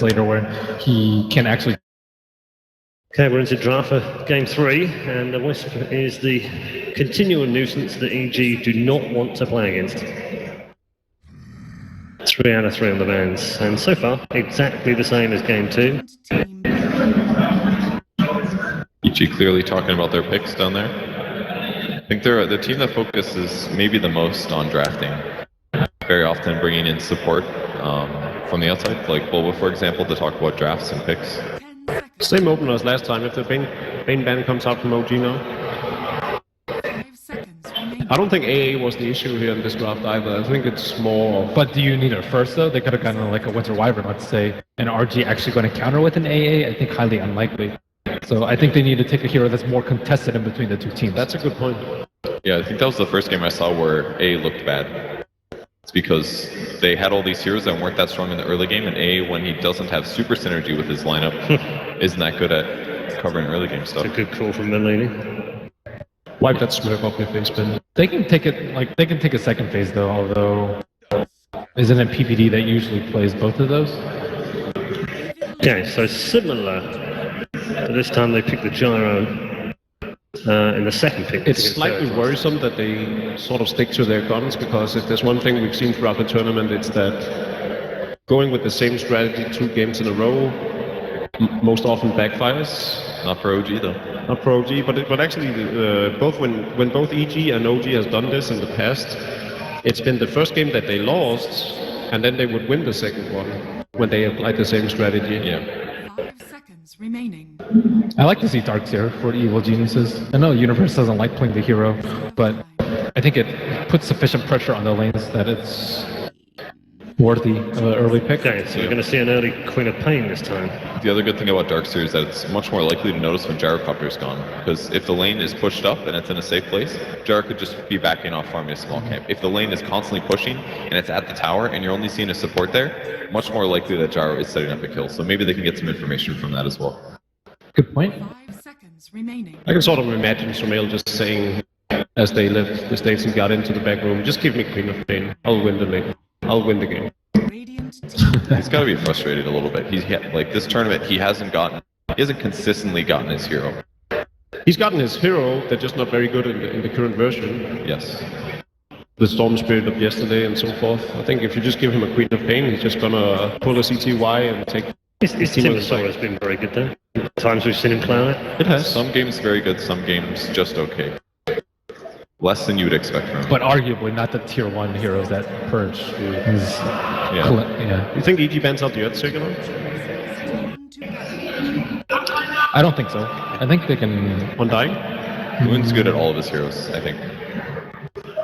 later where he can actually. Okay, we're into draft for game 3, and the Wisp is the continual nuisance that EG do not want to play against. 3 out of 3 on the bans, and so far exactly the same as game 2. EG clearly talking about their picks down there. I think they're the team that focuses maybe the most on drafting. Very often bringing in support from the outside, like Bulba, for example, to talk about drafts and picks. Same opener as last time. If the Bane ban comes out from OG now. I don't think AA was the issue here in this draft either. I think it's more. But do you need it first though? They could have gotten like a Winter Wyvern, let's say, and RG actually going to counter with an AA. I think highly unlikely. So I think they need to take a hero that's more contested in between the two teams. That's a good point. Yeah, I think that was the first game I saw where A looked bad. It's because they had all these heroes that weren't that strong in the early game, and A, when he doesn't have super synergy with his lineup, isn't that good at covering early game stuff. It's a good call from Melanie. Wipe that smirk off your face, Ben. They can take it, like, they can take a second phase though, although isn't it PPD that usually plays both of those? Okay, so similar, but this time they pick the Gyro in the second pick. It's slightly worrisome that they sort of stick to their guns, because if there's one thing we've seen throughout the tournament, it's that going with the same strategy 2 games in a row most often backfires. Not for OG though. Not for OG, but actually both when both EG and OG has done this in the past, it's been the first game that they lost, and then they would win the second one when they applied the same strategy. Yeah. 5 seconds remaining. I like to see Darks here for Evil Geniuses. I know Universe doesn't like playing the hero, but I think it puts sufficient pressure on the lanes that it's worthy of an early pick. Okay, so we're going to see an early Queen of Pain this time. The other good thing about Dark Series is that it's much more likely to notice when Gyrocopter's gone. Because if the lane is pushed up and it's in a safe place, Gyro could just be backing off farming a small camp. If the lane is constantly pushing and it's at the tower and you're only seeing a support there, much more likely that Gyro is setting up a kill. So maybe they can get some information from that as well. Good point. 5 seconds remaining. I can sort of imagine Sumail just saying, as they left the stage and got into the back room, just give me Queen of Pain. I'll win the lane. I'll win the game. He's got to be frustrated a little bit. He's like this tournament, he hasn't consistently gotten his hero. He's gotten his hero, they're just not very good in the current version. Yes. The Storm Spirit of yesterday and so forth. I think if you just give him a Queen of Pain, he's just gonna pull a CTY and take. His team has always been very good though. Times we've seen him clown it. It has. Some games very good, some games just okay. Less than you would expect from him. But arguably not the tier 1 heroes that Purge is. Yeah. You think EG bans out the Earthshaker now? I don't think so. I think they can. Undying? Moon's good at all of his heroes, I think.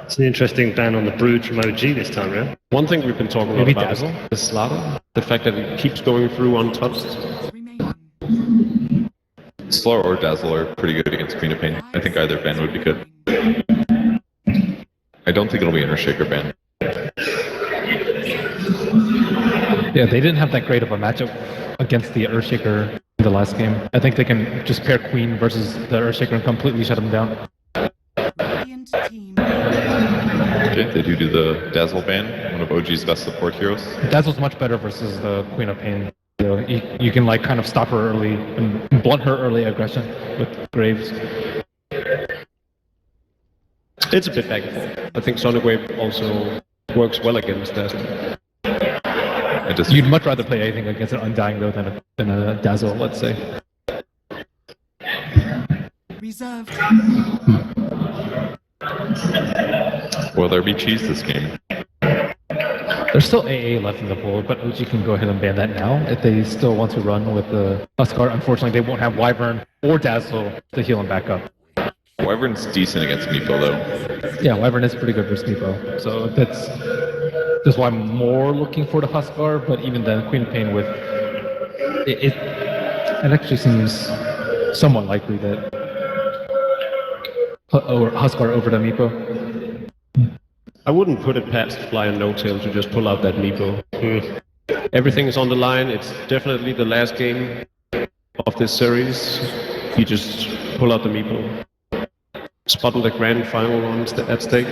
It's an interesting ban on the Brood from OG this time around. One thing we've been talking Maybe about Dazzle? is the Slaughter. The fact that it keeps going through untouched. Slower or Dazzle are pretty good against Queen of Pain. I think either ban would be good. I don't think it'll be an Earthshaker ban. Yeah, they didn't have that great of a matchup against the Earthshaker in the last game. I think they can just pair Queen versus the Earthshaker and completely shut him down. Okay, they do the Dazzle ban, one of OG's best support heroes. Dazzle's much better versus the Queen of Pain. You can like kind of stop her early and blunt her early aggression with Graves. It's a bit back and forth. I think Sonic Wave also works well against Dazzle. You'd much rather play anything against an Undying though than a Dazzle, let's say. Reserved. Will there be cheese this game? There's still AA left in the pool, but OG can go ahead and ban that now if they still want to run with the Huskar. Unfortunately, they won't have Wyvern or Dazzle to heal him back up. Wyvern's decent against Meepo though. Yeah, Wyvern is pretty good versus Meepo. So that's why I'm more looking for the Huskar, but even then, Queen of Pain with... It actually seems somewhat likely that Huskar over the Meepo. I wouldn't put it past Fly and No Tail to just pull out that Meepo. Everything is on the line. It's definitely the last game of this series. You just pull out the Meepo. Spot on the grand final at stake.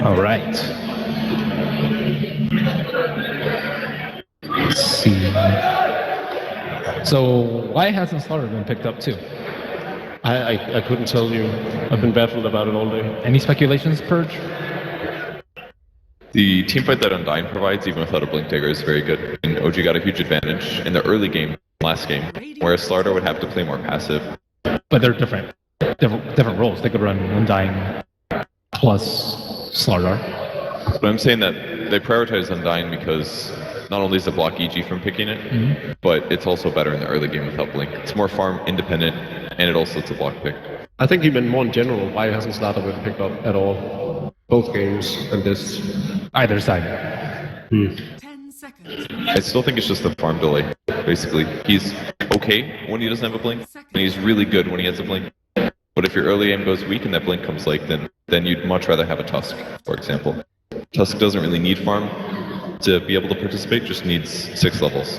All right. Let's see. So why hasn't Slaughter been picked up too? I couldn't tell you. I've been baffled about it all day. Any speculations, Purge? The teamfight that Undyne provides, even without a Blink Dagger, is very good. And OG got a huge advantage in the early game, last game, whereas Slardar would have to play more passive. But they're different roles. They could run Undyne plus Slardar. But I'm saying that they prioritize Undyne because not only does it block EG from picking it, but it's also better in the early game without Blink. It's more farm independent, and it also it's a block pick. I think even more in general, why hasn't Slaughter been picked up at all? Both games and this. Either side. 10 seconds. I still think it's just the farm delay, basically. He's okay when he doesn't have a Blink, and he's really good when he has a Blink. But if your early aim goes weak and that Blink comes late, then you'd much rather have a Tusk, for example. Tusk doesn't really need farm to be able to participate, just needs 6 levels.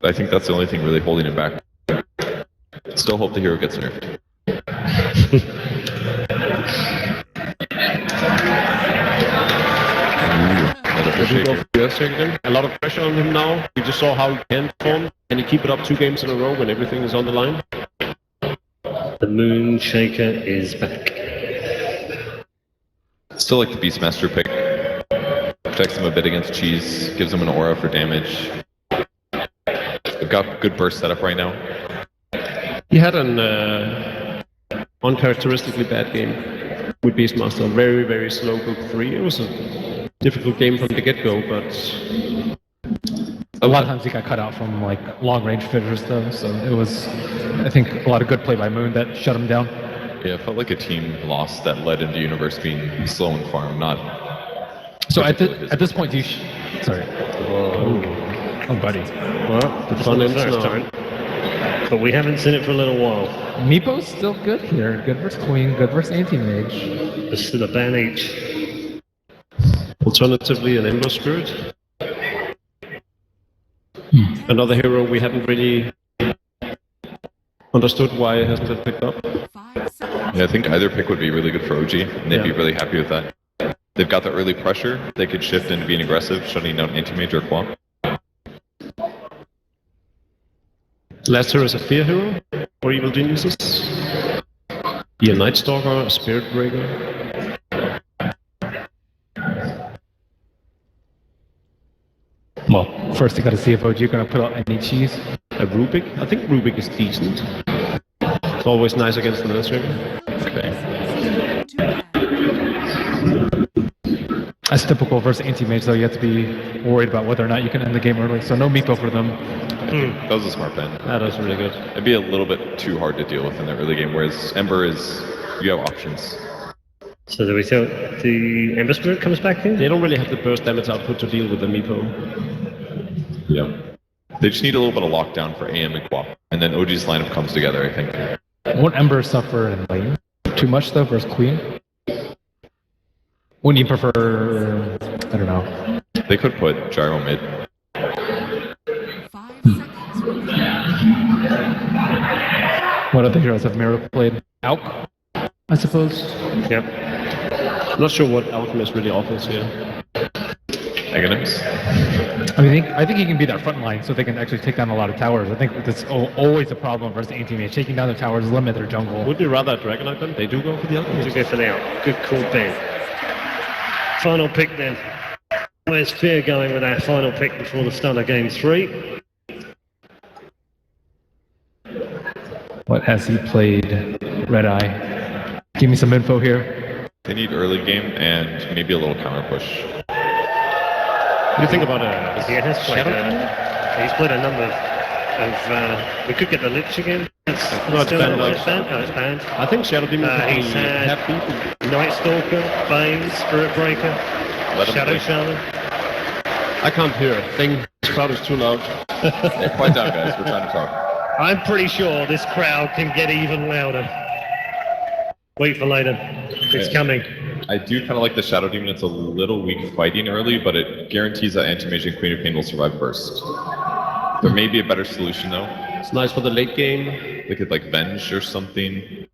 I think that's the only thing really holding him back. Still hope the hero gets nerfed. Should we go for the Earthshake again? A lot of pressure on him now. We just saw how he can perform. Can he keep it up 2 games in a row when everything is on the line? The Moonshaker is back. Still like the Beastmaster pick. Protects him a bit against cheese, gives him an aura for damage. They've got good burst setup right now. He had an uncharacteristically bad game with Beastmaster. Very, very slow group 3. It was a difficult game from the get-go, but A lot of times he got cut out from like long-range fitters though, so it was, I think, a lot of good play by Moon that shut him down. Yeah, it felt like a team loss that led into Universe being slow and farm, not... So at this point, do you... Sorry. Oh, buddy. well, the fun ends First now. time. But we haven't seen it for a little while. Meepo's still good here. Good versus Queen, good versus Anti-Mage. There's still a ban each. Alternatively, an Ember Spirit. Another hero we haven't really understood why it hasn't been picked up. 5 seconds. Yeah, I think either pick would be really good for OG, and they'd be Yeah. really happy with that. They've got the early pressure, they could shift into being aggressive, shutting down Anti-Mage or Quap. Last hero is a Fear hero or Evil Geniuses. Be a Night Stalker, a Spirit Breaker. Well, first you got to see if OG going to put out any cheese. A Rubik. I think Rubik is decent. It's always nice against the Nursery. That's typical versus Anti-Mage though. You have to be worried about whether or not you can end the game early. So no Meepo for them. That was a smart ban. That is really good. It'd be a little bit too hard to deal with in the early game, whereas Ember is... you have options. So do we think the Ember Spirit comes back in? They don't really have the burst damage output to deal with the Meepo. Yeah. They just need a little bit of lockdown for AM and Quap, and then OG's lineup comes together, I think. Won't Ember suffer in lane too much though versus Queen? Wouldn't you prefer, I don't know. They could put Gyro mid. 5 seconds remaining. What other heroes have Miracle played? Alk, I suppose. Yep. I'm not sure what Alchemist really offers here. Aghanim's. I think he can be that front line so they can actually take down a lot of towers. I think that's always a problem versus Anti-Mage. Taking down the towers limit their jungle. Would you rather Dragonite them? They do go for the Alchemist. To go for the out. Good call, Ben. Final pick then. Where's Fear going with our final pick before the start of game 3? What has he played? Red Eye. Give me some info here. They need early game and maybe a little counter push. What do you think about He has played Shadow? he's played a number of we could get the Lich again. No, it's Still banned, not no. it's banned. Oh, it's banned. I think Shadow Demon could be He's had half beaten. Night Stalker, Bane, Spirit Breaker, Let him Shadow play. Shaman. I can't hear a thing. This crowd is too loud. Yeah, quiet down, guys. We're trying to talk. I'm pretty sure this crowd can get even louder. Wait for later. It's coming. I do kind of like the Shadow Demon. It's a little weak fighting early, but it guarantees that Anti-Mage and Queen of Pain will survive burst. There may be a better solution, though. It's nice for the late game. They could like Venge or something.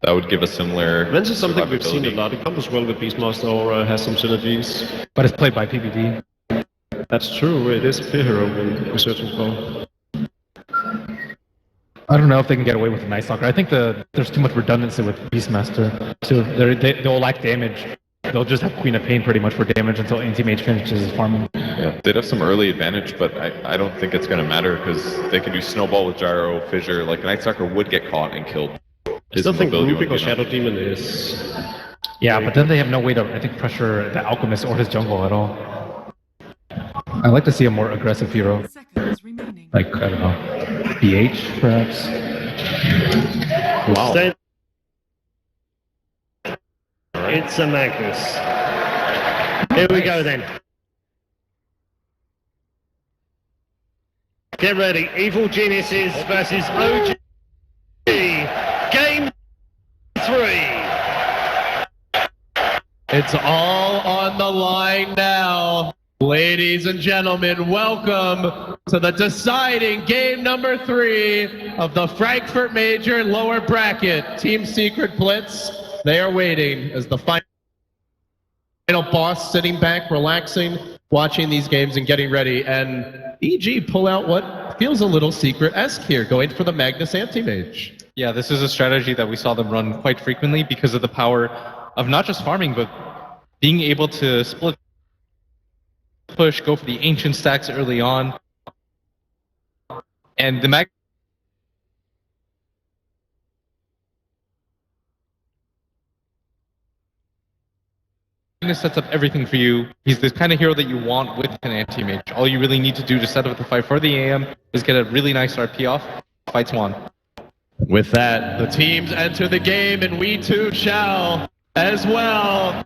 That would give a similar. Venge is something we've seen a survivability. lot. It comes well with Beastmaster or has some synergies. But it's played by PPD. That's true. It is a clear hero when we're searching for. I don't know if they can get away with a Night Stalker. I think there's too much redundancy with Beastmaster too. They'll lack damage. They'll just have Queen of Pain pretty much for damage until Anti-Mage finishes his farming. Yeah, they'd have some early advantage, but I don't think it's going to matter because they can do Snowball with Gyro, Fissure. Like, Night Stalker would get caught and killed. I still think mobility Rubik or wouldn't be Shadow enough. Demon is. Yeah, but then they have no way to, I think, pressure the Alchemist or his jungle at all. I'd like to see a more aggressive hero. 10 seconds remaining. Like, I don't know, BH, perhaps? Wow. Stay- It's a Magnus. Here we go then. Get ready. Evil Geniuses versus OG. Game 3. It's all on the line now. Ladies and gentlemen, welcome to the deciding game number 3 of the Frankfurt Major lower bracket. Team Secret Blitz, they are waiting as the final boss sitting back, relaxing, watching these games and getting ready. And EG pull out what feels a little secret-esque here, going for the Magnus Anti-Mage. Yeah, this is a strategy that we saw them run quite frequently because of the power of not just farming, but being able to split push, go for the ancient stacks early on. And the Magnus sets up everything for you. He's the kind of hero that you want with an anti-mage. All you really need to do to set up the fight for the AM is get a really nice RP off. Fight's won. With that, the teams enter the game, and we too shall as well.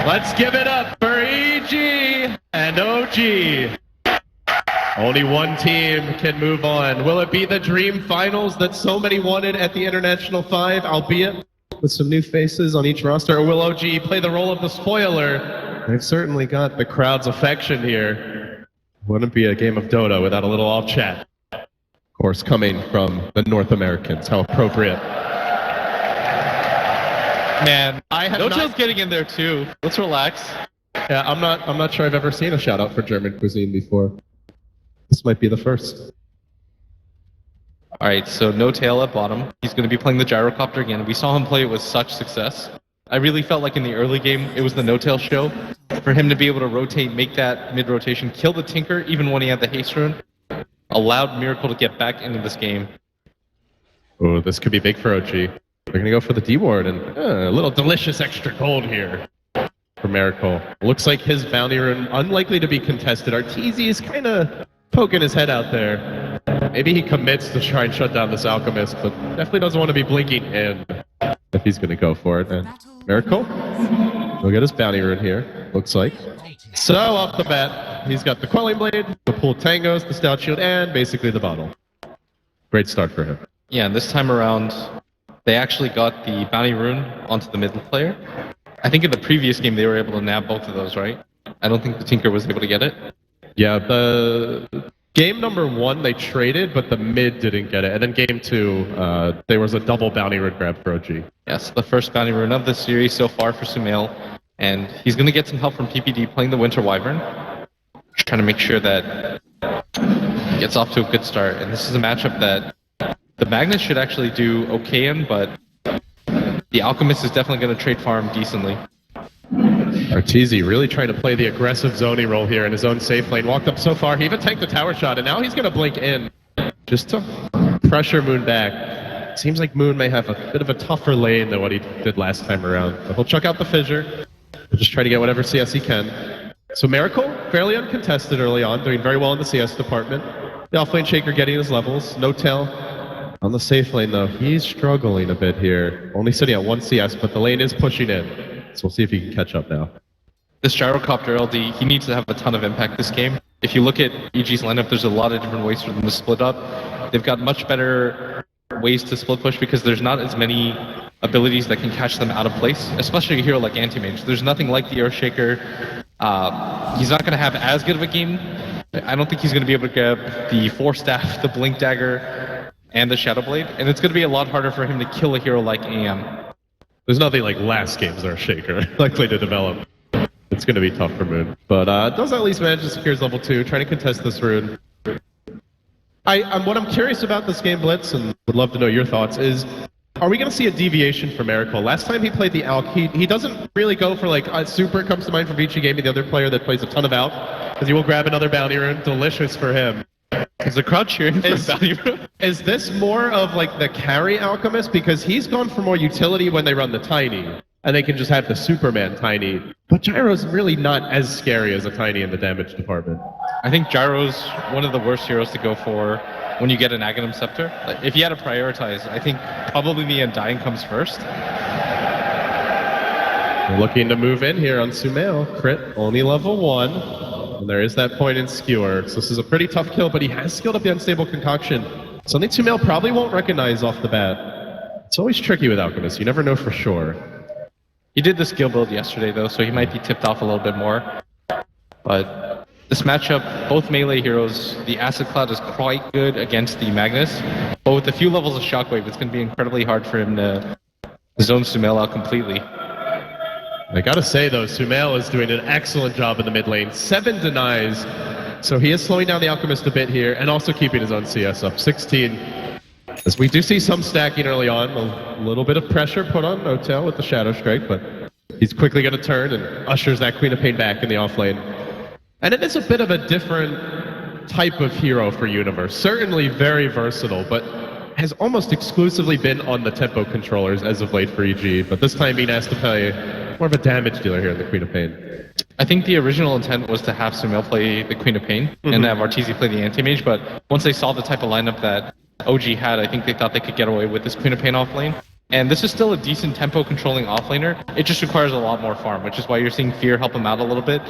Let's give it up for EG and OG. Only one team can move on. Will it be the Dream Finals that so many wanted at the International 5, albeit with some new faces on each roster? Or will OG play the role of the spoiler? They've certainly got the crowd's affection here. Wouldn't be a game of Dota without a little all chat. Of course, coming from the North Americans. How appropriate. Man, I have No-Tail's not- getting in there too. Let's relax. Yeah, I'm not sure I've ever seen a shout out for German cuisine before. This might be the first. All right, so no tail at bottom. He's going to be playing the gyrocopter again. We saw him play it with such success. I really felt like in the early game, it was the no-tail show. For him to be able to rotate, make that mid-rotation, kill the Tinker, even when he had the haste rune, allowed Miracle to get back into this game. Oh, this could be big for OG. They're going to go for the D-ward and a little delicious extra gold here for Miracle. Looks like his bounty rune unlikely to be contested. Arteezy is kind of poking his head out there. Maybe he commits to try and shut down this Alchemist, but definitely doesn't want to be blinking in if he's going to go for it. And Miracle, he'll get his bounty rune here, looks like. So off the bat, he's got the Quelling Blade, the Pool Tangos, the Stout Shield, and basically the bottle. Great start for him. Yeah, and this time around, they actually got the bounty rune onto the mid player. I think in the previous game, they were able to nab both of those, right? I don't think the Tinker was able to get it. Yeah, the game number 1 they traded, but the mid didn't get it. And then game 2, there was a double bounty rune grab for OG. Yes, the first bounty rune of the series so far for Sumail. And he's going to get some help from PPD playing the Winter Wyvern. Just trying to make sure that he gets off to a good start. And this is a matchup that the Magnus should actually do okay in, but the Alchemist is definitely going to trade farm decently. Arteezy really trying to play the aggressive zoning role here in his own safe lane. Walked up so far, he even tanked the tower shot, and now he's going to blink in just to pressure Moon back. Seems like Moon may have a bit of a tougher lane than what he did last time around. But he'll chuck out the fissure. He'll just try to get whatever CS he can. So Miracle, fairly uncontested early on, doing very well in the CS department. The offlane Shaker getting his levels. No tail. On the safe lane, though, he's struggling a bit here. Only sitting at 1 CS, but the lane is pushing in. So we'll see if he can catch up now. This gyrocopter LD, he needs to have a ton of impact this game. If you look at EG's lineup, there's a lot of different ways for them to split up. They've got much better ways to split push because there's not as many abilities that can catch them out of place, especially a hero like Anti-Mage. There's nothing like the Earthshaker. He's not going to have as good of a game. I don't think he's going to be able to grab the Force Staff, the Blink Dagger. and the Shadow Blade, and it's going to be a lot harder for him to kill a hero like AM. There's nothing like last games are Shaker likely to develop. It's going to be tough for Moon. But does at least manage to secure his level 2, trying to contest this rune. What I'm curious about this game, Blitz, and would love to know your thoughts, is are we going to see a deviation from Miracle? Last time he played the Alk, he doesn't really go for like Super comes to mind from Vici Gaming, the other player that plays a ton of Alk, because he will grab another bounty rune. Delicious for him. Is the crowd cheering for Bounty Rune? Is this more of like the carry Alchemist? Because he's gone for more utility when they run the Tiny, and they can just have the Superman Tiny. But Gyro's really not as scary as a Tiny in the damage department. I think Gyro's one of the worst heroes to go for when you get an Aghanim Scepter. Like, if you had to prioritize, I think probably the Undying comes first. We're looking to move in here on Sumail. Crit, only level 1. And there is that point in Skewer. So this is a pretty tough kill, but he has skilled up the Unstable Concoction. Something Sumail probably won't recognize off the bat. It's always tricky with Alchemist. You never know for sure. He did the skill build yesterday, though, so he might be tipped off a little bit more. But this matchup, both melee heroes, the Acid Cloud is quite good against the Magnus. But with a few levels of Shockwave, it's going to be incredibly hard for him to zone Sumail out completely. I gotta say though, Sumail is doing an excellent job in the mid lane. 7 denies, so he is slowing down the Alchemist a bit here, and also keeping his own CS up. 16. As we do see some stacking early on, a little bit of pressure put on Notel with the Shadow Strike, but he's quickly gonna turn and ushers that Queen of Pain back in the off lane. And it is a bit of a different type of hero for Universe. Certainly very versatile, but has almost exclusively been on the tempo controllers as of late for EG, but this time being asked to play more of a damage dealer here in the Queen of Pain. I think the original intent was to have Sumail play the Queen of Pain and have Arteezy play the Anti-Mage, but once they saw the type of lineup that OG had, I think they thought they could get away with this Queen of Pain offlane. And this is still a decent tempo controlling offlaner. It just requires a lot more farm, which is why you're seeing Fear help him out a little bit.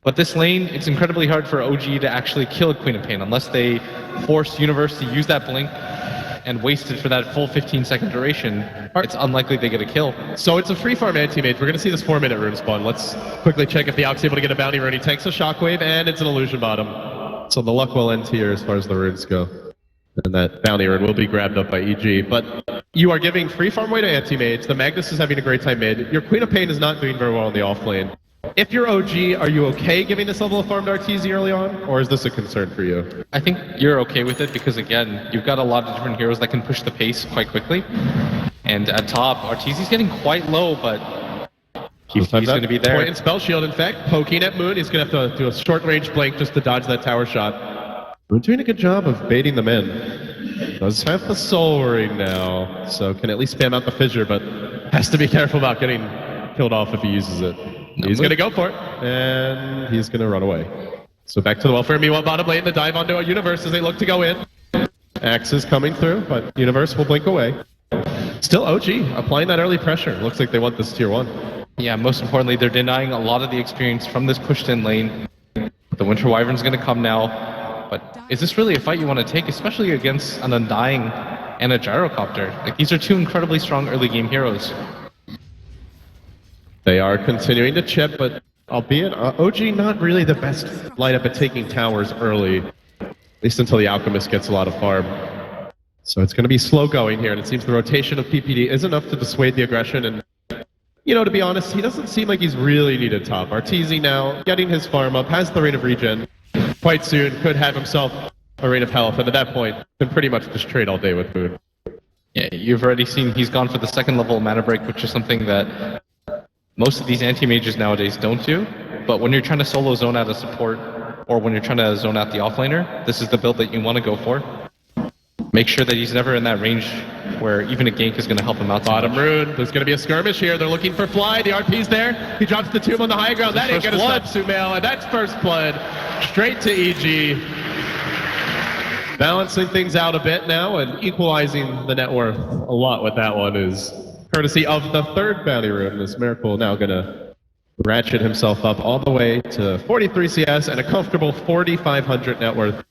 But this lane, it's incredibly hard for OG to actually kill a Queen of Pain unless they force Universe to use that blink and waste it for that full 15-second duration. It's unlikely they get a kill. So it's a free farm anti-mage. We're going to see this 4-minute rune spawn. Let's quickly check if the Ox is able to get a bounty rune. He tanks a Shockwave, and it's an Illusion Bottom. So the luck will end here as far as the runes go. And that bounty rune will be grabbed up by EG. But you are giving free farm way to anti-mage. The Magnus is having a great time mid. Your Queen of Pain is not doing very well in the off lane. If you're OG, are you okay giving this level of farm to Arteezy early on? Or is this a concern for you? I think you're okay with it because, again, you've got a lot of different heroes that can push the pace quite quickly. And at top, Arteezy's getting quite low, but he's going to be there. Point in Spell Shield, in fact, poking at Moon. He's going to have to do a short-range blink just to dodge that tower shot. Moon doing a good job of baiting them in. Does have the Soul Ring now, so can at least spam out the Fissure, but has to be careful about getting killed off if he uses it. He's going to go for it, and he's going to run away. So back to the welfare. Meanwhile, bottom lane, the dive onto a Universe as they look to go in. Axe is coming through, but Universe will blink away. Still OG, applying that early pressure. Looks like they want this tier 1. Yeah, most importantly, they're denying a lot of the experience from this pushed-in lane. The Winter Wyvern's going to come now. But is this really a fight you want to take, especially against an Undying and a Gyrocopter? Like, these are two incredibly strong early-game heroes. They are continuing to chip, but albeit OG not really the best lineup at taking towers early, at least until the Alchemist gets a lot of farm. So it's going to be slow going here, and it seems the rotation of PPD is enough to dissuade the aggression. And, you know, to be honest, he doesn't seem like he's really needed top. Arteezy now getting his farm up, has the Rain of Regen. Quite soon could have himself a Rain of Health, and at that point, can pretty much just trade all day with Moon. Yeah, you've already seen he's gone for the second level mana break, which is something that most of these anti-mages nowadays don't do, but when you're trying to solo zone out a support, or when you're trying to zone out the offlaner, this is the build that you want to go for. Make sure that he's never in that range where even a gank is going to help him out. Bottom rune, there's going to be a skirmish here. They're looking for Fly. The RP's there. He drops the tomb on the high ground. That ain't going to stop Sumail, and that's first blood. Straight to EG. Balancing things out a bit now and equalizing the net worth a lot with that one is courtesy of the third bounty rune. This Miracle now going to ratchet himself up all the way to 43 CS and a comfortable 4,500 net worth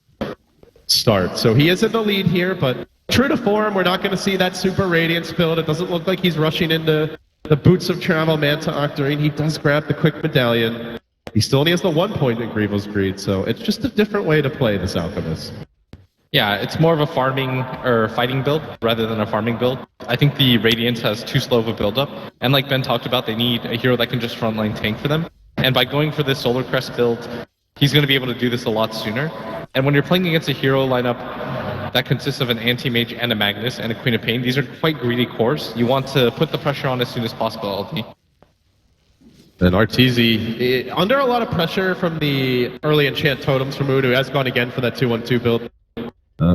start. So he is in the lead here, but true to form, we're not going to see that Super Radiance build. It doesn't look like he's rushing into the Boots of Travel Manta Octarine. He does grab the Quick Medallion. He still only has the 1 point in Grievel's Greed, so it's just a different way to play this Alchemist. Yeah, it's more of a farming or fighting build rather than a farming build. I think the Radiance has too slow of a build-up, and like Ben talked about, they need a hero that can just frontline tank for them. And by going for this Solar Crest build, he's going to be able to do this a lot sooner. And when you're playing against a hero lineup that consists of an Anti-Mage and a Magnus and a Queen of Pain, these are quite greedy cores. You want to put the pressure on as soon as possible, LD. And RTZ, under a lot of pressure from the early enchant totems from Moon, who has gone again for that 2-1-2 build.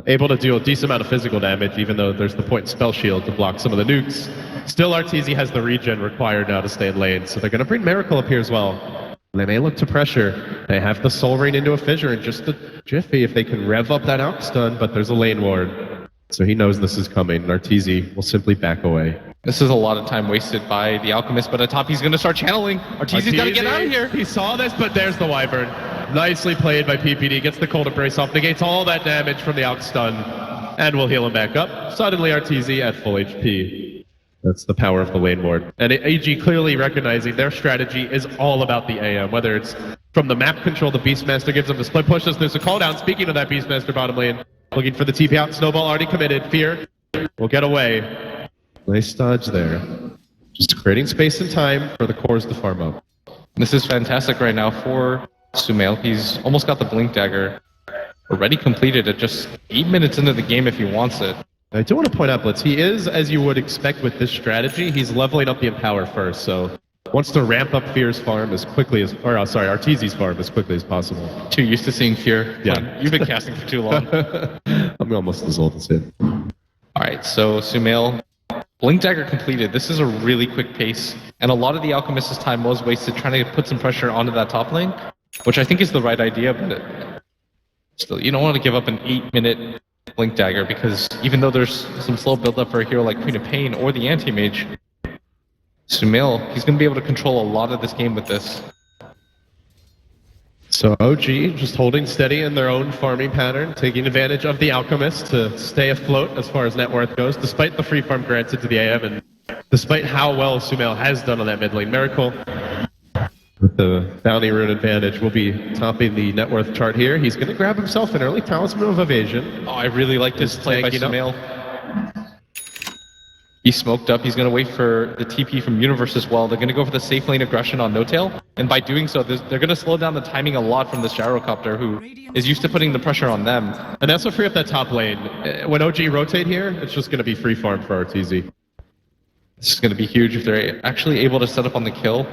Able to deal a decent amount of physical damage, even though there's the point spell shield to block some of the nukes. Still, RTZ has the regen required now to stay in lane, so they're going to bring Miracle up here as well. They may look to pressure. They have the Soul Rain into a fissure in just a jiffy if they can rev up that Alk stun, but there's a lane ward. So he knows this is coming, and RTZ will simply back away. This is a lot of time wasted by the Alchemist, but at top he's going to start channeling. RTZ's got to get out of here. He saw this, but there's the Wyvern. Nicely played by PPD. Gets the Cold Embrace off, negates all that damage from the Alk stun, and will heal him back up. Suddenly RTZ at full HP. That's the power of the lane ward. And AG clearly recognizing their strategy is all about the AM, whether it's from the map control the Beastmaster gives them the split pushes. There's a call down. Speaking of that Beastmaster bottom lane, looking for the TP out. Snowball already committed. Fear will get away. Nice dodge there. Just creating space and time for the cores to farm up. This is fantastic right now for Sumail. He's almost got the Blink Dagger already completed at just 8 minutes into the game if he wants it. I do want to point out, Blitz, he is, as you would expect with this strategy, he's leveling up the Empower first, so wants to ramp up Fear's farm as quickly as, or sorry, Arteezy's farm as quickly as possible. Too used to seeing Fear. Yeah. You've been casting for too long. I'm almost as old as him. Alright, so Sumail, Blink Dagger completed. This is a really quick pace, and a lot of the Alchemist's time was wasted trying to put some pressure onto that top lane, which I think is the right idea, but still, you don't want to give up an 8-minute Blink Dagger, because even though there's some slow build-up for a hero like Queen of Pain or the Anti-Mage, Sumail, he's going to be able to control a lot of this game with this. So OG just holding steady in their own farming pattern, taking advantage of the Alchemist to stay afloat as far as net worth goes, despite the free farm granted to the AM, and despite how well Sumail has done on that mid lane. Miracle, with the bounty rune advantage, will be topping the net worth chart here. He's going to grab himself an early Talisman of Evasion. Oh, I really like this play by Sumail. He's smoked up. He's going to wait for the TP from Universe as well. They're going to go for the safe lane aggression on No-Tail. And by doing so, they're going to slow down the timing a lot from this Gyrocopter, who is used to putting the pressure on them. And that's what free up that top lane. When OG rotate here, it's just going to be free farm for RTZ. This is going to be huge if they're actually able to set up on the kill.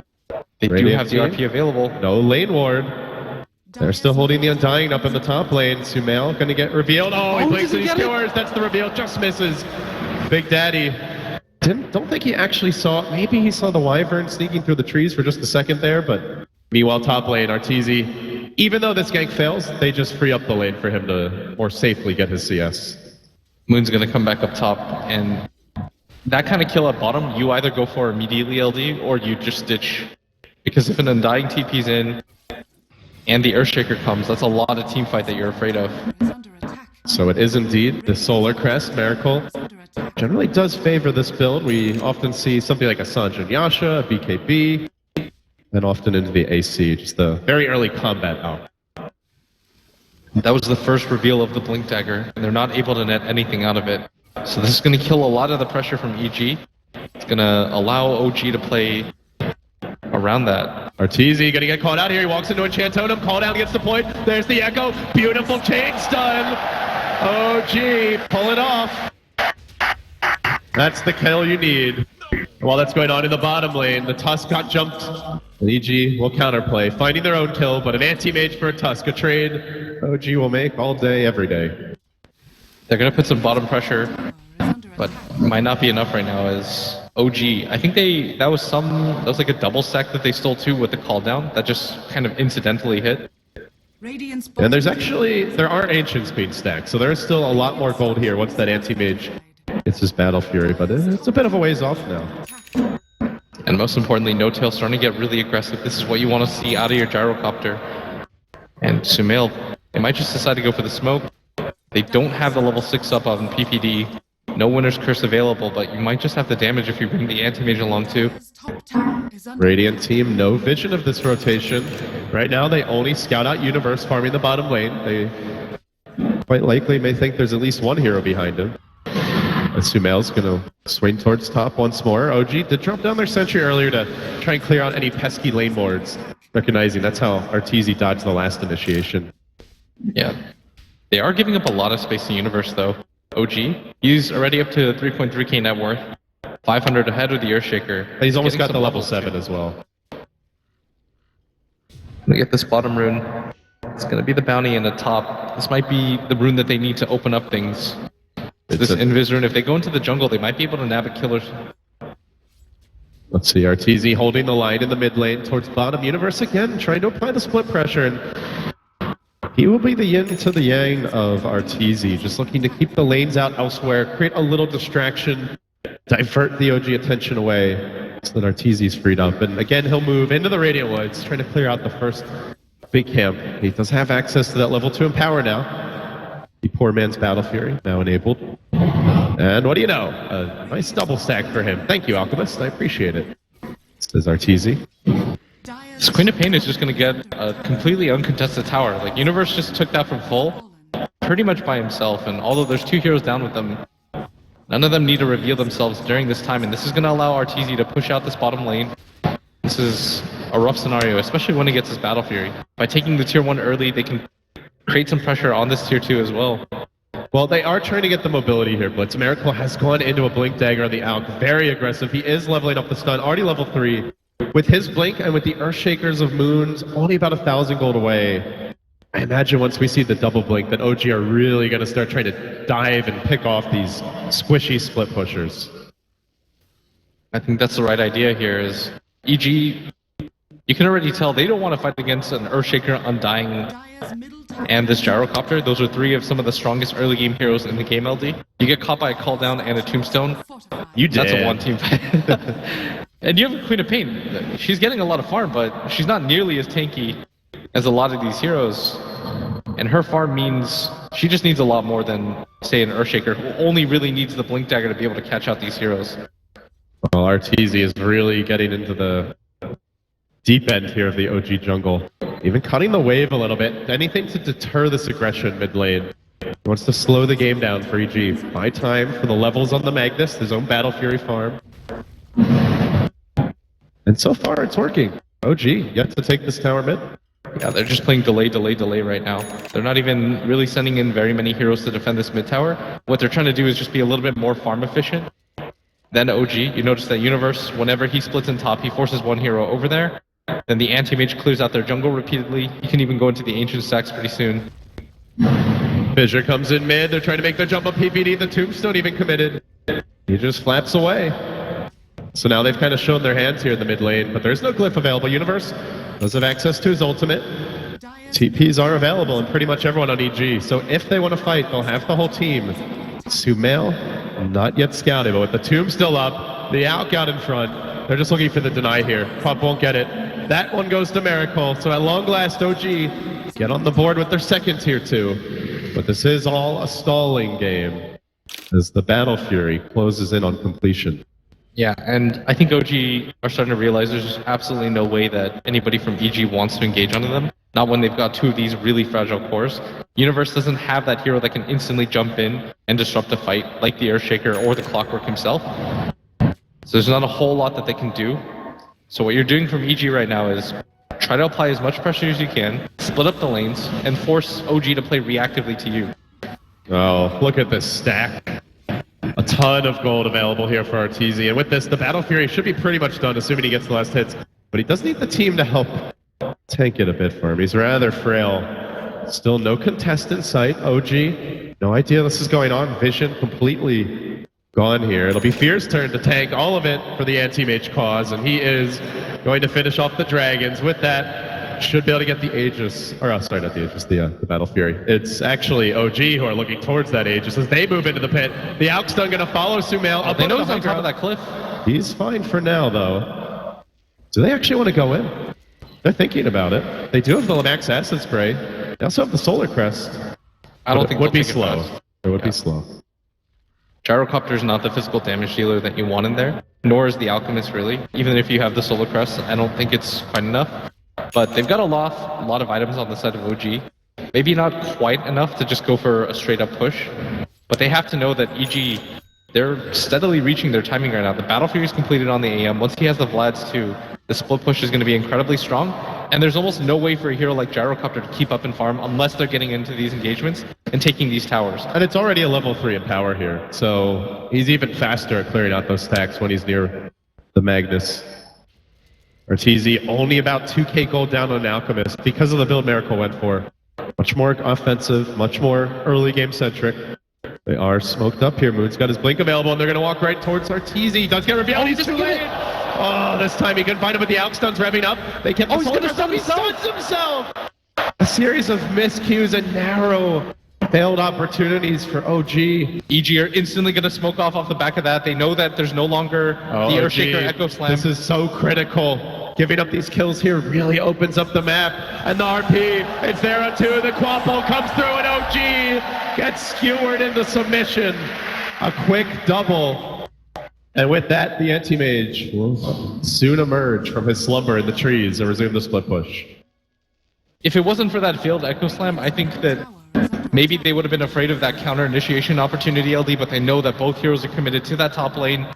They do have the RP available. No lane ward. They're still holding the Undying up in the top lane. Sumail going to get revealed. Oh, he blinks and he skewers. That's the reveal. Just misses. Big Daddy. Don't think he actually saw, maybe he saw the Wyvern sneaking through the trees for just a second there, but meanwhile top lane, RTZ, even though this gank fails, they just free up the lane for him to more safely get his CS. Moon's going to come back up top, and that kind of kill at bottom, you either go for immediately LD, or you just ditch. Because if an Undying TP's in, and the Earthshaker comes, that's a lot of team fight that you're afraid of. So it is indeed the Solar Crest Miracle. Generally does favor this build. We often see something like a Sanjin Yasha, a BKB, and often into the AC, just the very early combat out. That was the first reveal of the Blink Dagger, and they're not able to net anything out of it. So this is going to kill a lot of the pressure from EG. It's going to allow OG to play around that. Arteezy gonna get called out here. He walks into Enchant Totem, called out, gets the point. There's the Echo. Beautiful chain stun. OG, pull it off. That's the kill you need. While that's going on in the bottom lane, the Tusk got jumped. And EG will counterplay, finding their own kill, but an anti-mage for a Tusk, a trade OG will make all day, every day. They're going to put some bottom pressure, but might not be enough right now as OG. I think that was like a double stack that they stole too with the call down that just kind of incidentally hit. And there are Ancients being stacked, so there is still a lot more gold here once that anti-mage gets his Battle Fury, but it's a bit of a ways off now. And most importantly, No-Tail starting to get really aggressive. This is what you want to see out of your Gyrocopter. And Sumail, they might just decide to go for the smoke. They don't have the level 6 up on PPD. No Winner's Curse available, but you might just have the damage if you bring the Anti-Mage along too. Radiant team, no vision of this rotation. Right now, they only scout out Universe farming the bottom lane. quite likely may think there's at least one hero behind him. Sumail's going to swing towards top once more. OG did drop down their sentry earlier to try and clear out any pesky lane wards, recognizing that's how Arteezy dodged the last initiation. Yeah. They are giving up a lot of space in the universe, though. OG, he's already up to 3.3k net worth, 500 ahead of the Earthshaker. And he's almost Getting got the some level levels, 7 too. as well. Gonna get this bottom rune. It's gonna be the bounty in the top. This might be the rune that they need to open up things. This Invis rune, if they go into the jungle, they might be able to nab a killer. Let's see, Arteezy holding the line in the mid lane towards bottom universe again, trying to apply the split pressure. And he will be the yin to the yang of Arteezy, just looking to keep the lanes out elsewhere, create a little distraction, divert the OG attention away, so that Arteezy's freed up. And again, he'll move into the Radiant Woods, trying to clear out the first big camp. He does have access to that level 2 empower now. The poor man's Battle Fury, now enabled. And what do you know? A nice double stack for him. Thank you, Alchemist. I appreciate it. Says Arteezy. This Queen of Pain is just gonna get a completely uncontested tower. Like, Universe just took that from full, pretty much by himself, and although there's 2 heroes down with them, none of them need to reveal themselves during this time, and this is gonna allow Arteezy to push out this bottom lane. This is a rough scenario, especially when he gets his Battle Fury. By taking the tier 1 early, they can create some pressure on this tier 2 as well. Well, they are trying to get the mobility here, Blitz. Miracle has gone into a Blink Dagger on the Alk. Very aggressive. He is leveling up the stun, already level 3. With his Blink and with the Earthshakers of Moons, only about 1,000 gold away. I imagine once we see the double Blink that OG are really going to start trying to dive and pick off these squishy split pushers. I think that's the right idea here is EG, you can already tell they don't want to fight against an Earthshaker, Undying, and this Gyrocopter. Those are 3 of some of the strongest early game heroes in the game, LD. You get caught by a Call Down and a Tombstone, You did. that's a 1-team fight. And you have a Queen of Pain. She's getting a lot of farm, but she's not nearly as tanky as a lot of these heroes. And her farm means she just needs a lot more than, say, an Earthshaker, who only really needs the Blink Dagger to be able to catch out these heroes. Well, Arteezy is really getting into the deep end here of the OG jungle. Even cutting the wave a little bit. Anything to deter this aggression mid lane. He wants to slow the game down for EG. Buy time for the levels on the Magnus, his own Battle Fury farm. And so far, it's working. OG yet to take this tower mid. Yeah, they're just playing delay, delay, delay right now. They're not even really sending in very many heroes to defend this mid tower. What they're trying to do is just be a little bit more farm efficient than OG. You notice that Universe, whenever he splits in top, he forces 1 hero over there. Then the anti-mage clears out their jungle repeatedly. You can even go into the ancient stacks pretty soon. Fissure comes in mid. They're trying to make their jump up PPD. The Tombstone even committed. He just flaps away. So now they've kind of shown their hands here in the mid lane, but there's no glyph available. Universe does have access to his ultimate. TPs are available and pretty much everyone on EG. So if they want to fight, they'll have the whole team. Sumail, not yet scouted, but with the Tomb still up, the Alk out in front. They're just looking for the deny here. Pop won't get it. That one goes to Miracle. So at long last, OG get on the board with their second tier 2. But this is all a stalling game as the Battle Fury closes in on completion. Yeah, and I think OG are starting to realize there's just absolutely no way that anybody from EG wants to engage onto them. Not when they've got 2 of these really fragile cores. Universe doesn't have that hero that can instantly jump in and disrupt a fight like the Earthshaker or the Clockwork himself. So there's not a whole lot that they can do. So what you're doing from EG right now is try to apply as much pressure as you can, split up the lanes, and force OG to play reactively to you. Oh, look at this stack. A ton of gold available here for Arteezy. And with this, the Battle Fury should be pretty much done, assuming he gets the last hits. But he does need the team to help tank it a bit for him. He's rather frail. Still no contest in sight. OG, no idea this is going on. Vision completely gone here. It'll be Fear's turn to tank all of it for the anti-mage cause. And he is going to finish off the dragons. With that, should be able to get the Aegis. Or, sorry, not the Aegis, the Battle Fury. It's actually OG who are looking towards that Aegis as they move into the pit. The Alkstun going to follow Sumail. They know he's on top of that cliff. He's fine for now, though. Do they actually want to go in? They're thinking about it. They do have the max acid spray. They also have the solar crest. I don't think it would be they'll take slow. fast. It would be slow. Gyrocopter is not the physical damage dealer that you want in there, nor is the Alchemist really. Even if you have the solar crest, I don't think it's quite enough. But they've got a lot of items on the side of OG. Maybe not quite enough to just go for a straight up push, but they have to know that EG, they're steadily reaching their timing right now. The Battle Fury is completed on the AM. Once he has the Vlads too, the split push is going to be incredibly strong. And there's almost no way for a hero like Gyrocopter to keep up in farm unless they're getting into these engagements and taking these towers. And it's already a level 3 in power here, so he's even faster at clearing out those stacks when he's near the Magnus. Arteezy only about 2k gold down on Alchemist because of the build Miracle went for. Much more offensive, much more early game centric. They are smoked up here. Moon's got his blink available, and they're going to walk right towards Arteezy. Does get revealed. He's too late. Oh, this time he couldn't find him with the Alch stuns revving up. They kept he's gonna stun himself. A series of miscues and narrow failed opportunities for OG. EG are instantly going to smoke off the back of that. They know that there's no longer the Earthshaker Echo Slam. This is so critical. Giving up these kills here really opens up the map. And the RP, it's there at 2. The Quaffle comes through and OG gets skewered into submission. A quick double. And with that, the Anti-Mage will soon emerge from his slumber in the trees and resume the split push. If it wasn't for that failed Echo Slam, I think that maybe they would have been afraid of that counter initiation opportunity LD, but they know that both heroes are committed to that top lane.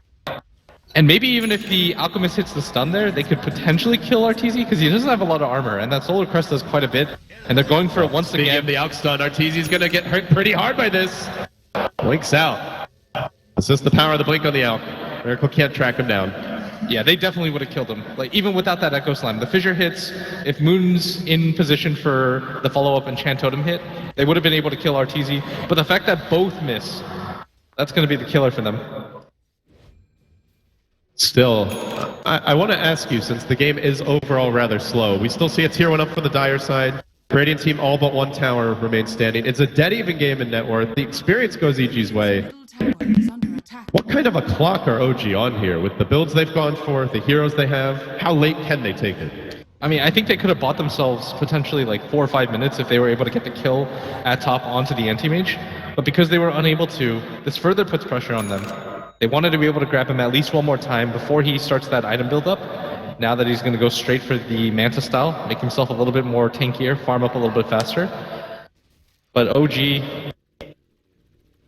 And maybe even if the Alchemist hits the stun there, they could potentially kill Arteezy because he doesn't have a lot of armor, and that Solar Crest does quite a bit. And they're going for it once Speaking again. of the Alch stun, Arteezy's going to get hurt pretty hard by this. Blinks out. It's just the power of the blink on the Alch. Miracle can't track him down. Yeah, they definitely would have killed him. Like, even without that Echo Slam. The Fissure hits, if Moon's in position for the follow-up Enchant Totem hit, they would have been able to kill Arteezy. But the fact that both miss, that's going to be the killer for them. Still, I want to ask you, since the game is overall rather slow, we still see a tier 1 up for the Dire side. Radiant team, all but one tower remains standing. It's a dead even game in net worth. The experience goes EG's way. Middle tower is under attack. What kind of a clock are OG on here with the builds they've gone for, the heroes they have? How late can they take it? I mean, I think they could have bought themselves potentially like 4 or 5 minutes if they were able to get the kill at top onto the Anti-Mage. But because they were unable to, this further puts pressure on them. They wanted to be able to grab him at least one more time before he starts that item build-up. Now that he's going to go straight for the Manta style, make himself a little bit more tankier, farm up a little bit faster. But OG,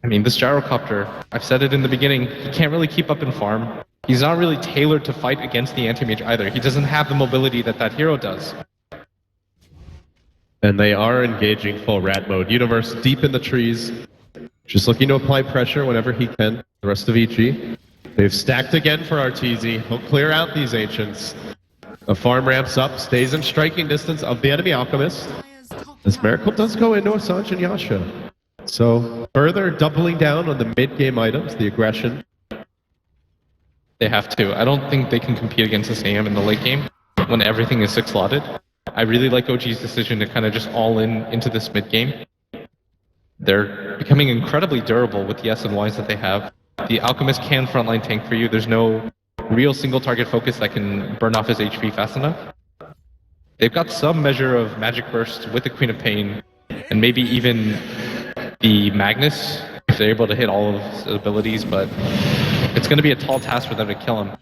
I mean, this Gyrocopter, I've said it in the beginning, he can't really keep up in farm. He's not really tailored to fight against the Anti-Mage either. He doesn't have the mobility that that hero does. And they are engaging full rat mode. Universe deep in the trees, just looking to apply pressure whenever he can. The rest of EG. They've stacked again for Arteezy. He'll clear out these Ancients. The farm ramps up, stays in striking distance of the enemy Alchemist. Dire's top This tower Miracle does go into Assange and Yasha. So further doubling down on the mid-game items, the aggression. They have to. I don't think they can compete against this AM in the late game when everything is 6-slotted. I really like OG's decision to kind of just all in into this mid game. They're becoming incredibly durable with the S and Ys that they have. The Alchemist can frontline tank for you. There's no real single target focus that can burn off his HP fast enough. They've got some measure of Magic Burst with the Queen of Pain, and maybe even the Magnus, if they're able to hit all of his abilities, but it's going to be a tall task for them to kill him.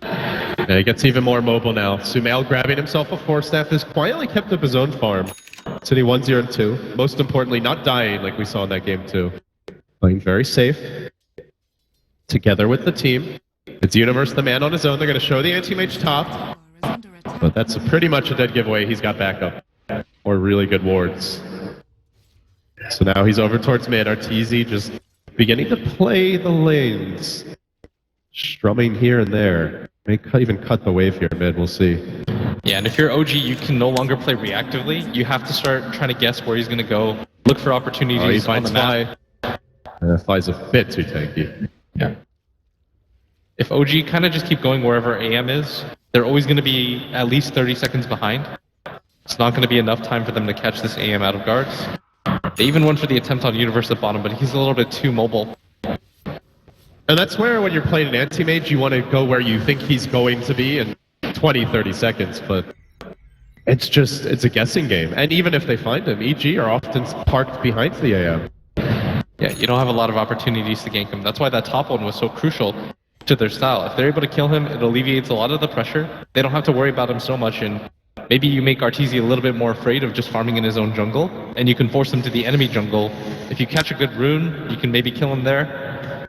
Yeah, he gets even more mobile now. Sumail grabbing himself a Force Staff has quietly kept up his own farm. City 1-0-2. Most importantly, not dying like we saw in that game too. Playing very safe. Together with the team. It's Universe the man on his own. They're going to show the Anti-Mage top. is under attack. But that's pretty much a dead giveaway. He's got backup. Or really good wards. So now he's over towards mid. Arteezy just beginning to play the lanes. Strumming here and there. May even cut the wave here mid. We'll see. Yeah, and if you're OG, you can no longer play reactively. You have to start trying to guess where he's going to go. Look for opportunities Oh, he on finds the map. Fly. Fly's a bit too tanky. Yeah. If OG kind of just keep going wherever AM is, they're always going to be at least 30 seconds behind. It's not going to be enough time for them to catch this AM out of guards. They even went for the attempt on Universe at bottom, but he's a little bit too mobile. And that's where, when you're playing an anti-mage, you want to go where you think he's going to be in 20, 30 seconds, but it's a guessing game. And even if they find him, EG are often parked behind the AM. Yeah, you don't have a lot of opportunities to gank him. That's why that top one was so crucial to their style. If they're able to kill him, it alleviates a lot of the pressure. They don't have to worry about him so much, and maybe you make Arteezy a little bit more afraid of just farming in his own jungle, and you can force him to the enemy jungle. If you catch a good rune, you can maybe kill him there.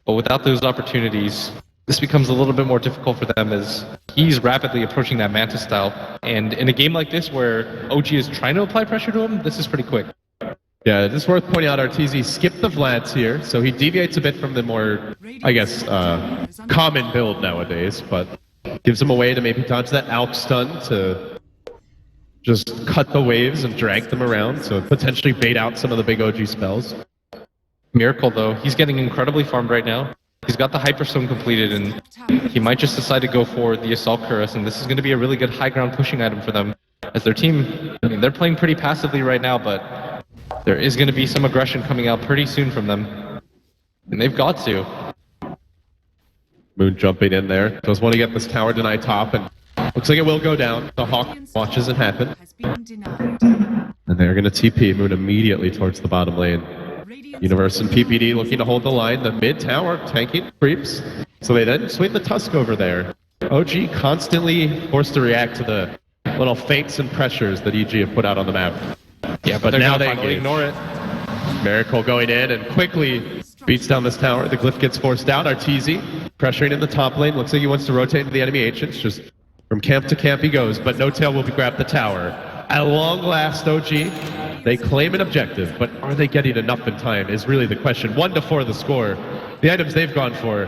But without those opportunities, this becomes a little bit more difficult for them as he's rapidly approaching that Mantis style. And in a game like this where OG is trying to apply pressure to him, this is pretty quick. Yeah, it is worth pointing out Arteezy skipped the Vlads here, so he deviates a bit from the more, I guess, common build nowadays, but gives him a way to maybe dodge that Alk stun to just cut the waves and drag them around, so potentially bait out some of the big OG spells. Miracle, though, he's getting incredibly farmed right now. He's got the Hyperstone completed, and he might just decide to go for the Assault Cuirass, and this is going to be a really good high ground pushing item for them. As their team, I mean, they're playing pretty passively right now, but there is going to be some aggression coming out pretty soon from them. And they've got to. Moon jumping in there. Does want to get this tower denied top, and looks like it will go down. The Hawk watches it happen. Has been denied. And they're going to TP Moon immediately towards the bottom lane. Universe and PPD looking to hold the line. The mid tower tanking creeps. So they then swing the Tusk over there. OG constantly forced to react to the little feints and pressures that EG have put out on the map. Yeah, but now now they they ignore it. Miracle going in and quickly beats down this tower. The glyph gets forced out. Arteezy pressuring in the top lane. Looks like he wants to rotate into the enemy ancients. Just from camp to camp he goes, but No Tail will grab the tower. At long last, OG, they claim an objective, but are they getting enough in time is really the question. 1-4 the score. The items they've gone for,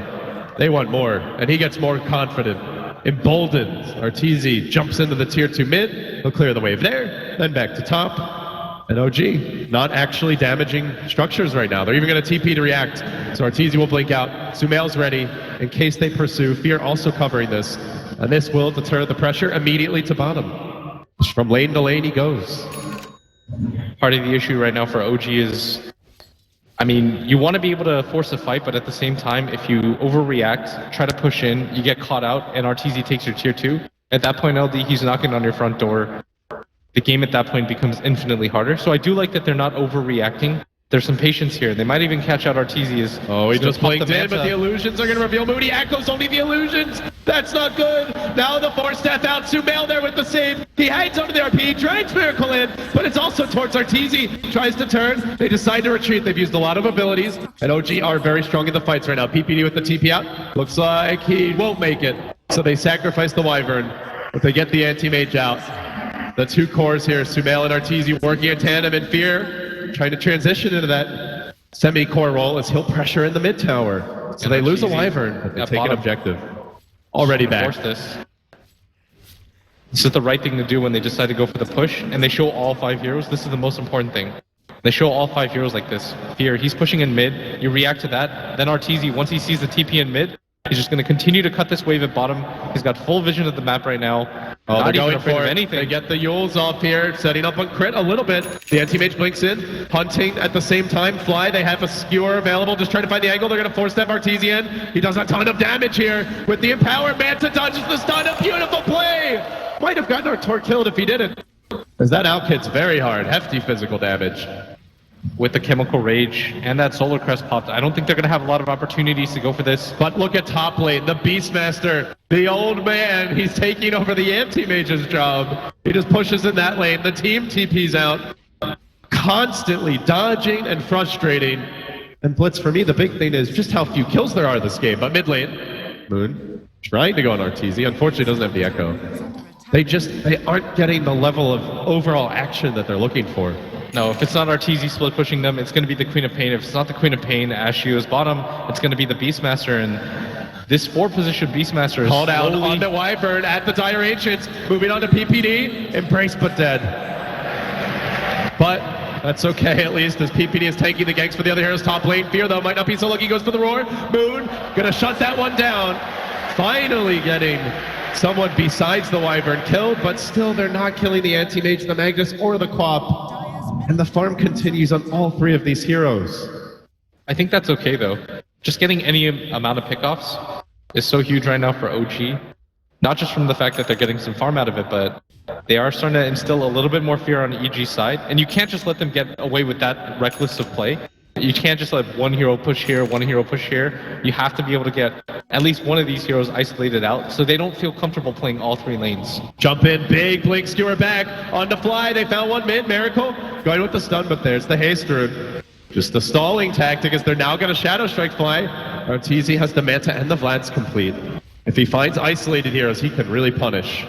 they want more, and he gets more confident. Emboldened, Arteezy jumps into the tier 2 mid. He'll clear the wave there, then back to top. And OG, not actually damaging structures right now. They're even going to TP to react. So Arteezy will blink out. Sumail's ready in case they pursue. Fear also covering this. And this will deter the pressure immediately to bottom. From lane to lane he goes. Part of the issue right now for OG is, I mean, you want to be able to force a fight, but at the same time, if you overreact, try to push in, you get caught out, and Arteezy takes your tier 2. At that point, LD, he's knocking on your front door. The game at that point becomes infinitely harder. So I do like that they're not overreacting. There's some patience here. They might even catch out Arteezy as... Oh, he he's just gonna pop blinked in, but the illusions are going to reveal Moody. Echoes only the illusions. That's not good. Now the Force Death out. Sumail there with the save. He hides onto the RP, drags Miracle in, but it's also towards Arteezy. Tries to turn. They decide to retreat. They've used a lot of abilities, and OG are very strong in the fights right now. PPD with the TP out. Looks like he won't make it. So they sacrifice the Wyvern, but they get the Anti-Mage out. The two cores here, Sumail and Arteezy working in tandem in Fear, trying to transition into that semi-core role as he'll pressure in the mid tower. So they lose a Wyvern, but they take an objective. Already back. This is the right thing to do when they decide to go for the push, and they show all 5 heroes. This is the most important thing. They show all 5 heroes like this. Fear, he's pushing in mid, you react to that, then Arteezy, once he sees the TP in mid, he's just going to continue to cut this wave at bottom. He's got full vision of the map right now. Oh, Not they're even going afraid for of it. anything. They get the Yules off here, setting up on crit a little bit. The anti-mage blinks in, hunting at the same time. Fly, they have a skewer available, just trying to find the angle. They're going to force step Arteezy in. He does a ton of damage here with the Empower. Manta dodges the stun. A beautiful play! Might have gotten our Tor killed if he didn't. As that out hits very hard, hefty physical damage. With the Chemical Rage and that Solar Crest popped, I don't think they're going to have a lot of opportunities to go for this. But look at top lane, the Beastmaster, the old man, he's taking over the anti-mage's job. He just pushes in that lane, the team TP's out, constantly dodging and frustrating. And Blitz, for me, the big thing is just how few kills there are this game. But mid lane, Moon, trying to go on Arteezy, unfortunately doesn't have the Echo. They aren't getting the level of overall action that they're looking for. No, if it's not Arteezy split pushing them, it's going to be the Queen of Pain. If it's not the Queen of Pain, Ashu is bottom, it's going to be the Beastmaster. And this 4-position Beastmaster is called out slowly... on the Wyvern at the Dire Ancients. Moving on to PPD. Embrace but dead. But that's okay at least as PPD is tanking the ganks for the other heroes top lane. Fear though might not be so lucky. Goes for the roar. Moon gonna shut that one down. Finally getting someone besides the Wyvern killed, but still they're not killing the Anti-Mage, the Magnus, or the Quap. And the farm continues on all 3 of these heroes. I think that's okay though. Just getting any amount of pickoffs is so huge right now for OG. Not just from the fact that they're getting some farm out of it, but they are starting to instill a little bit more fear on EG's side. And you can't just let them get away with that reckless of play. You can't just let one hero push here, one hero push here. You have to be able to get at least one of these heroes isolated out so they don't feel comfortable playing all 3 lanes. Jump in, big blink skewer back on the fly. They found one mid, Miracle going with the stun, but there's the haste rune. Just the stalling tactic as they're now going to Shadow Strike fly. Arteezy has the Manta and the Vlad's complete. If he finds isolated heroes, he can really punish.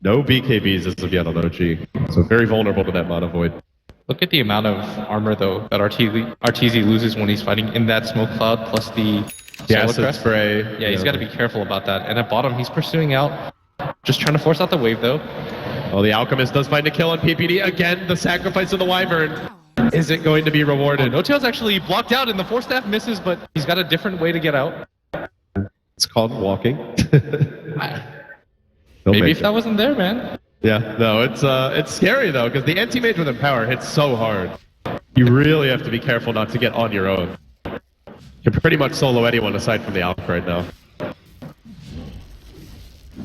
No BKBs as of yet on OG, so very vulnerable to that Mana Void. Look at the amount of armor, though, that Arteezy loses when he's fighting in that smoke cloud, plus the Solar Acid Crest. spray. Yeah, he's got to be careful about that. And at bottom, he's pursuing out, just trying to force out the wave, though. Oh, the Alchemist does find a kill on PPD. Again, the sacrifice of the Wyvern isn't going to be rewarded. No-Tail's actually blocked out, and the Force Staff misses, but he's got a different way to get out. It's called walking. Maybe if that wasn't there, man. Yeah, no, it's scary though, because the anti-mage with Empower hits so hard. You really have to be careful not to get on your own. You can pretty much solo anyone aside from the Alch right now.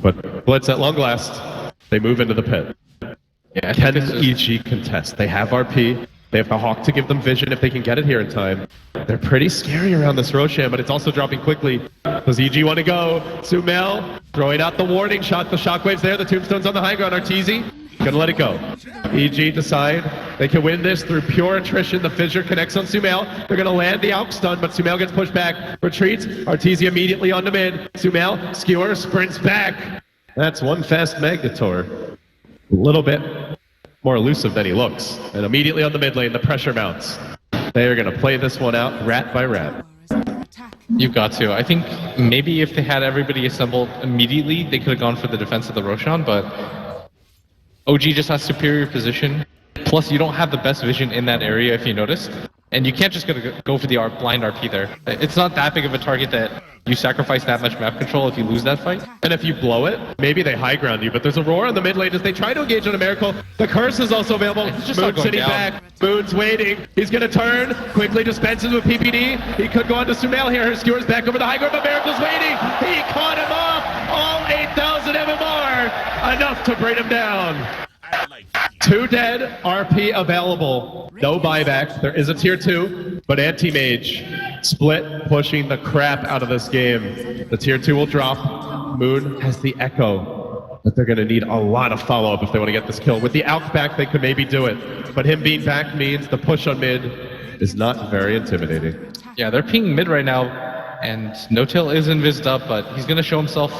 But Blitz at long last, they move into the pit. Yeah, Can EG contest? They have RP. They have the Hawk to give them vision if they can get it here in time. They're pretty scary around this Roshan, but it's also dropping quickly. Does EG want to go? Sumail throwing out the warning shot. The shockwave's there. The tombstone's on the high ground. Arteezy gonna let it go. EG decide they can win this through pure attrition. The fissure connects on Sumail. They're gonna land the Alch stun, but Sumail gets pushed back. Retreats. Arteezy immediately on the mid. Sumail, skewer, sprints back. That's one fast Magnetor. A little bit more elusive than he looks. And immediately on the mid lane, the pressure mounts. They are going to play this one out rat by rat. You've got to. I think maybe if they had everybody assembled immediately, they could have gone for the defense of the Roshan, but OG just has superior position. Plus, you don't have the best vision in that area, if you noticed. And you can't just go for the blind RP there. It's not that big of a target that you sacrifice that much map control if you lose that fight. And if you blow it, maybe they high ground you, but there's a roar in the mid lane as they try to engage on a Miracle. The curse is also available. It's just not Moon going sitting down. back. Moon's waiting. He's going to turn. Quickly dispenses with PPD. He could go on to Sumail here. Her skewers back over the high ground, but Miracle's waiting. He caught him off. All 8,000 MMR. Enough to bring him down. 2 dead, RP available. No buyback. There is a tier 2, but anti-mage. Split pushing the crap out of this game. The tier 2 will drop. Moon has the echo, but they're going to need a lot of follow-up if they want to get this kill. With the Alch back, they could maybe do it. But him being back means the push on mid is not very intimidating. Yeah, they're pinging mid right now, and No-Tail is invised up, but he's going to show himself.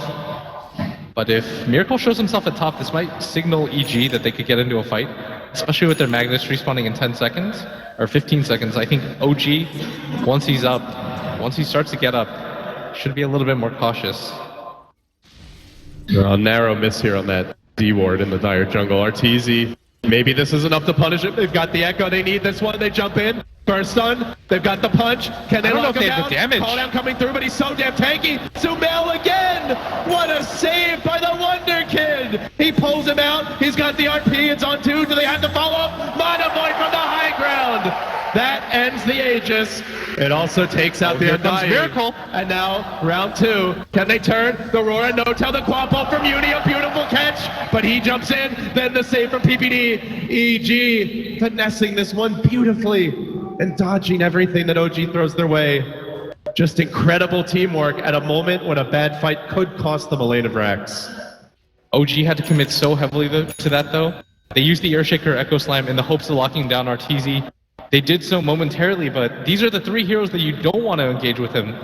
But if Miracle shows himself at top, this might signal EG that they could get into a fight, especially with their Magnus respawning in 10 seconds, or 15 seconds. I think OG, once he starts to get up, should be a little bit more cautious. A narrow miss here on that D-ward in the dire jungle. Arteezy, maybe this is enough to punish it. They've got the echo, they need this one, they jump in. First stun, they've got the punch. Can they lock him down? Call down coming through, but he's so damn tanky. Sumail again! What a save by the Wonder Kid! He pulls him out, he's got the RP, it's on 2. Do they have to follow up? Mana Void from the high ground! That ends the Aegis. It also takes out the here comes Undying. Miracle. And now, round 2. Can they turn? The Aurora No-Tail, the Quapple from Uni, a beautiful catch. But he jumps in, then the save from PPD. EG finessing this one beautifully and dodging everything that OG throws their way. Just incredible teamwork at a moment when a bad fight could cost them a lane of racks. OG had to commit so heavily to that, though. They used the Earthshaker Echo Slam in the hopes of locking down Arteezy. They did so momentarily, but these are the 3 heroes that you don't want to engage with him.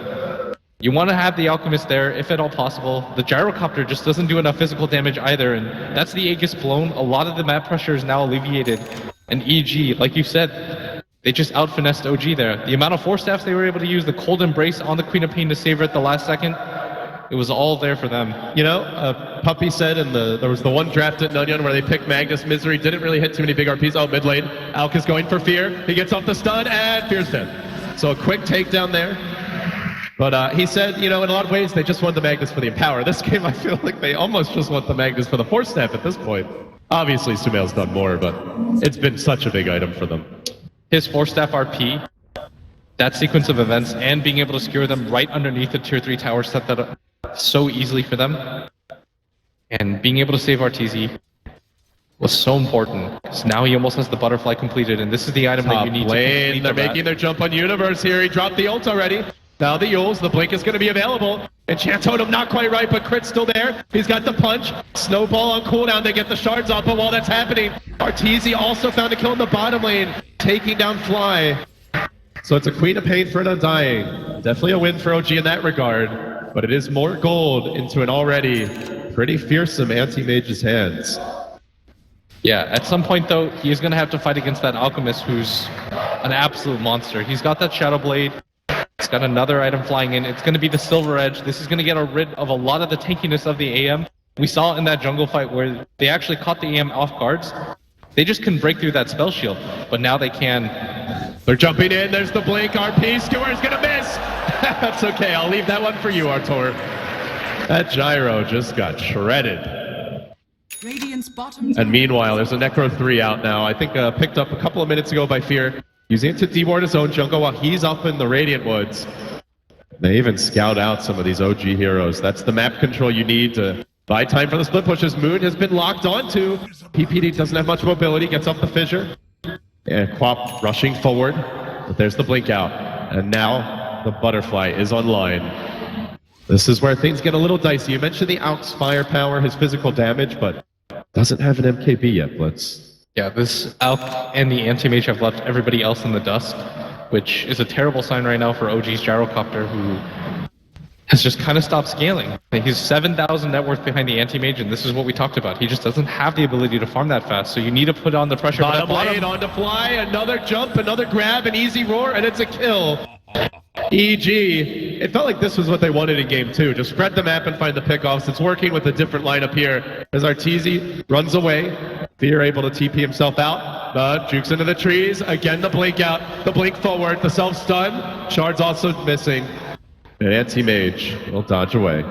You want to have the Alchemist there, if at all possible. The Gyrocopter just doesn't do enough physical damage either, and that's the Aegis blown. A lot of the map pressure is now alleviated. And EG, like you said, they just out-finessed OG there. The amount of Force Staffs they were able to use, the Cold Embrace on the Queen of Pain to save her at the last second, it was all there for them. You know, Puppy said there was the one draft at Nunyon where they picked Magnus Misery, didn't really hit too many big RPs. Oh, mid lane. Alk is going for Fear. He gets off the stun, and Fear's dead. So a quick takedown there. But he said, you know, in a lot of ways, they just want the Magnus for the Empower. This game, I feel like they almost just want the Magnus for the Force Staff at this point. Obviously, Sumail's done more, but it's been such a big item for them. His Force Staff RP, that sequence of events, and being able to skewer them right underneath the tier 3 tower set that up so easily for them. And being able to save Arteezy. was so important. So now he almost has the butterfly completed, and this is the item that Top you need to lane, complete they're the rat. making their jump on Universe here. He dropped the ult already. Now the Yules, the blink is going to be available. Enchant Totem not quite right, but Crit's still there. He's got the punch. Snowball on cooldown to get the shards off, but while that's happening, Arteezy also found a kill in the bottom lane, taking down Fly. So it's a Queen of Pain for an Undying. Definitely a win for OG in that regard, but it is more gold into an already pretty fearsome anti-mage's hands. Yeah, at some point though, he is going to have to fight against that Alchemist who's an absolute monster. He's got that Shadow Blade. He's got another item flying in. It's going to be the Silver Edge. This is going to get rid of a lot of the tankiness of the AM. We saw in that jungle fight where they actually caught the AM off guards. They just couldn't break through that spell shield, but now they can. They're jumping in. There's the blink. RP Skewer's going to miss. That's okay. I'll leave that one for you, Artur. That gyro just got shredded. Radiant's bottom And meanwhile, there's a Necro 3 out now. I think picked up a couple of minutes ago by Fear. Using it to deward his own jungle while he's up in the Radiant Woods. They even scout out some of these OG heroes. That's the map control you need to buy time for the split pushes. Moon has been locked onto. PPD doesn't have much mobility, gets up the fissure. And Quap rushing forward. But there's the blink out. And now the butterfly is online. This is where things get a little dicey. You mentioned the Alk's firepower, his physical damage, but doesn't have an MKB yet, Blitz. Yeah, this Alp and the Anti-Mage have left everybody else in the dust, which is a terrible sign right now for OG's Gyrocopter, who has just kind of stopped scaling. He's 7,000 net worth behind the Anti-Mage, and this is what we talked about. He just doesn't have the ability to farm that fast, so you need to put on the pressure. Bottom lane on to Fly, another jump, another grab, an easy roar, and it's a kill. EG, it felt like this was what they wanted in game 2. Just spread the map and find the pickoffs. It's working with a different lineup here. As Arteezy runs away, Fear able to TP himself out, but jukes into the trees. Again, the blink out, the blink forward, the self-stun. Shard's also missing. And Anti-Mage will dodge away.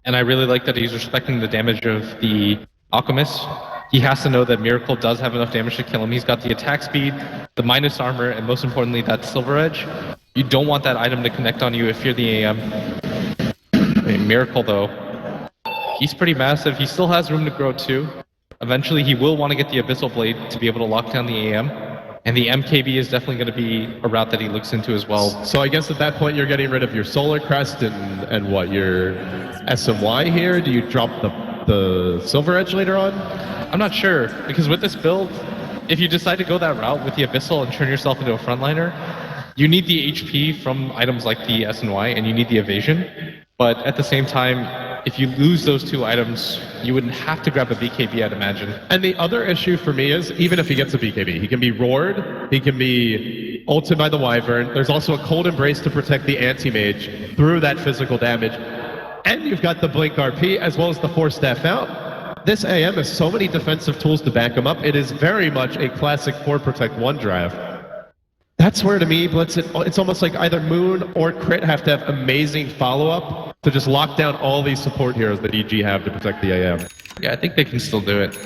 And I really like that he's respecting the damage of the Alchemist. He has to know that Miracle does have enough damage to kill him. He's got the attack speed, the minus armor, and most importantly, that Silver Edge. You don't want that item to connect on you if you're the AM. I mean, Miracle, though, he's pretty massive. He still has room to grow, too. Eventually, he will want to get the Abyssal Blade to be able to lock down the AM. And the MKB is definitely going to be a route that he looks into as well. So I guess at that point, you're getting rid of your Solar Crest and what, your SMY here? Do you drop the Silver Edge later on? I'm not sure, because with this build, if you decide to go that route with the Abyssal and turn yourself into a frontliner, you need the HP from items like the SNY, and you need the evasion. But at the same time, if you lose those two items, you wouldn't have to grab a BKB, I'd imagine. And the other issue for me is, even if he gets a BKB, he can be roared, he can be ulted by the Wyvern. There's also a Cold Embrace to protect the Anti-Mage through that physical damage. And you've got the Blink RP as well as the Force Staff out. This AM has so many defensive tools to back him up. It is very much a classic 4 Protect 1 draft. That's where, to me, Blitz, it's almost like either Moon or Crit have to have amazing follow-up to just lock down all these support heroes that EG have to protect the AM. Yeah, I think they can still do it.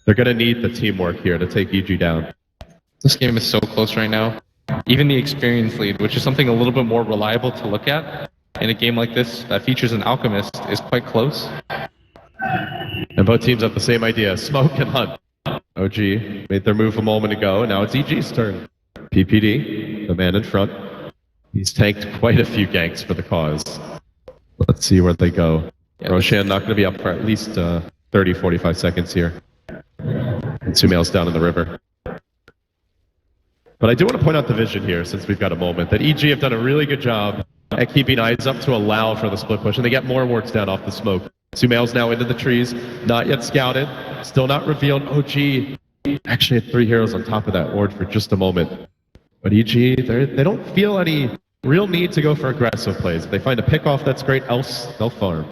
They're going to need the teamwork here to take EG down. This game is so close right now. Even the experience lead, which is something a little bit more reliable to look at in a game like this that features an Alchemist, is quite close. And both teams have the same idea, smoke and hunt. OG made their move a moment ago, and now it's EG's turn. PPD, the man in front. He's tanked quite a few ganks for the cause. Let's see where they go. Yeah, Roshan not going to be up for at least 30, 45 seconds here. And Sumail's down in the river. But I do want to point out the vision here, since we've got a moment, that EG have done a really good job at keeping eyes up to allow for the split push, and they get more wards down off the smoke. Sumail's now into the trees, not yet scouted, still not revealed. OG actually had 3 heroes on top of that ward for just a moment. But EG, they don't feel any real need to go for aggressive plays. If they find a pick-off, that's great, else they'll farm.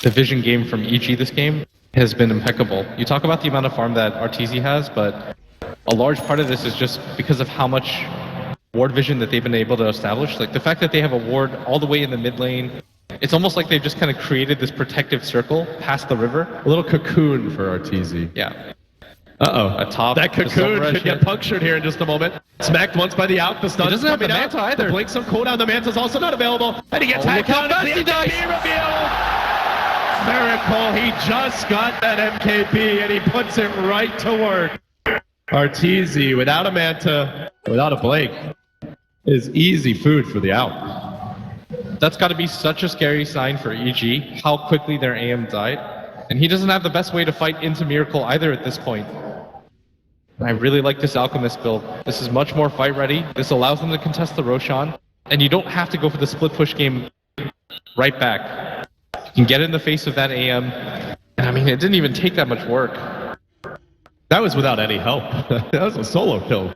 The vision game from EG this game has been impeccable. You talk about the amount of farm that Arteezy has, but a large part of this is just because of how much ward vision that they've been able to establish. Like the fact that they have a ward all the way in the mid lane, it's almost like they've just kind of created this protective circle past the river. A little cocoon for Arteezy. Yeah. Uh-oh. Atop that the cocoon Silver could get punctured here in just a moment. Smacked once by the Alk, the stun. He doesn't have the coming out. Manta either. The Blink's on cooldown, the Manta's also not available. And he gets hacked look how down. fast It's he the dies. MVP reveal. Miracle, he just got that MKB and he puts it right to work. Arteezy, without a Manta, without a Blake, is easy food for the Alp. That's got to be such a scary sign for EG, how quickly their AM died. And he doesn't have the best way to fight into Miracle either at this point. I really like this Alchemist build. This is much more fight ready. This allows them to contest the Roshan. And you don't have to go for the split push game right back. You can get in the face of that AM. And I mean, it didn't even take that much work. That was without any help. That was a solo kill.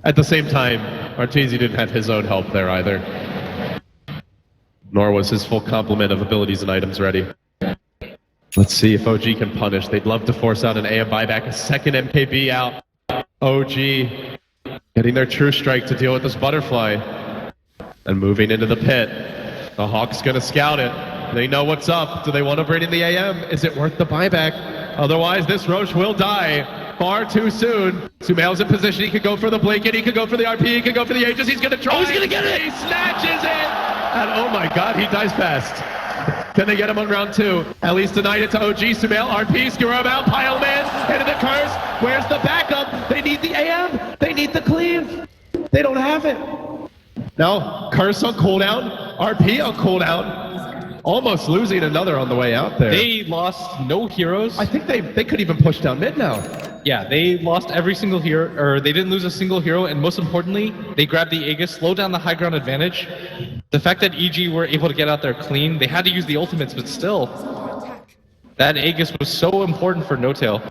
At the same time, Arteezy didn't have his own help there either. Nor was his full complement of abilities and items ready. Let's see if OG can punish. They'd love to force out an AM buyback, a second MKB out. OG getting their true strike to deal with this butterfly. And moving into the pit. The Hawk's gonna scout it. They know what's up. Do they want to bring in the AM? Is it worth the buyback? Otherwise, this Roche will die far too soon. Sumail's in position. He could go for the blanket. He could go for the RP. He could go for the Aegis. He's gonna try. Oh, he's gonna get it! He snatches it! And oh my god, he dies fast. Can they get him on round 2? At least denied it to OG. Sumail, RP, skewer him out. Pile man into the curse. Where's the backup? They need the AM. They need the cleave. They don't have it. No, curse on cooldown. RP on cooldown. Almost losing another on the way out there. They lost no heroes. I think they could even push down mid now. Yeah, they lost every single hero, or they didn't lose a single hero, and most importantly, they grabbed the Aegis, slowed down the high ground advantage. The fact that EG were able to get out there clean, they had to use the ultimates, but still, that Aegis was so important for No-Tail.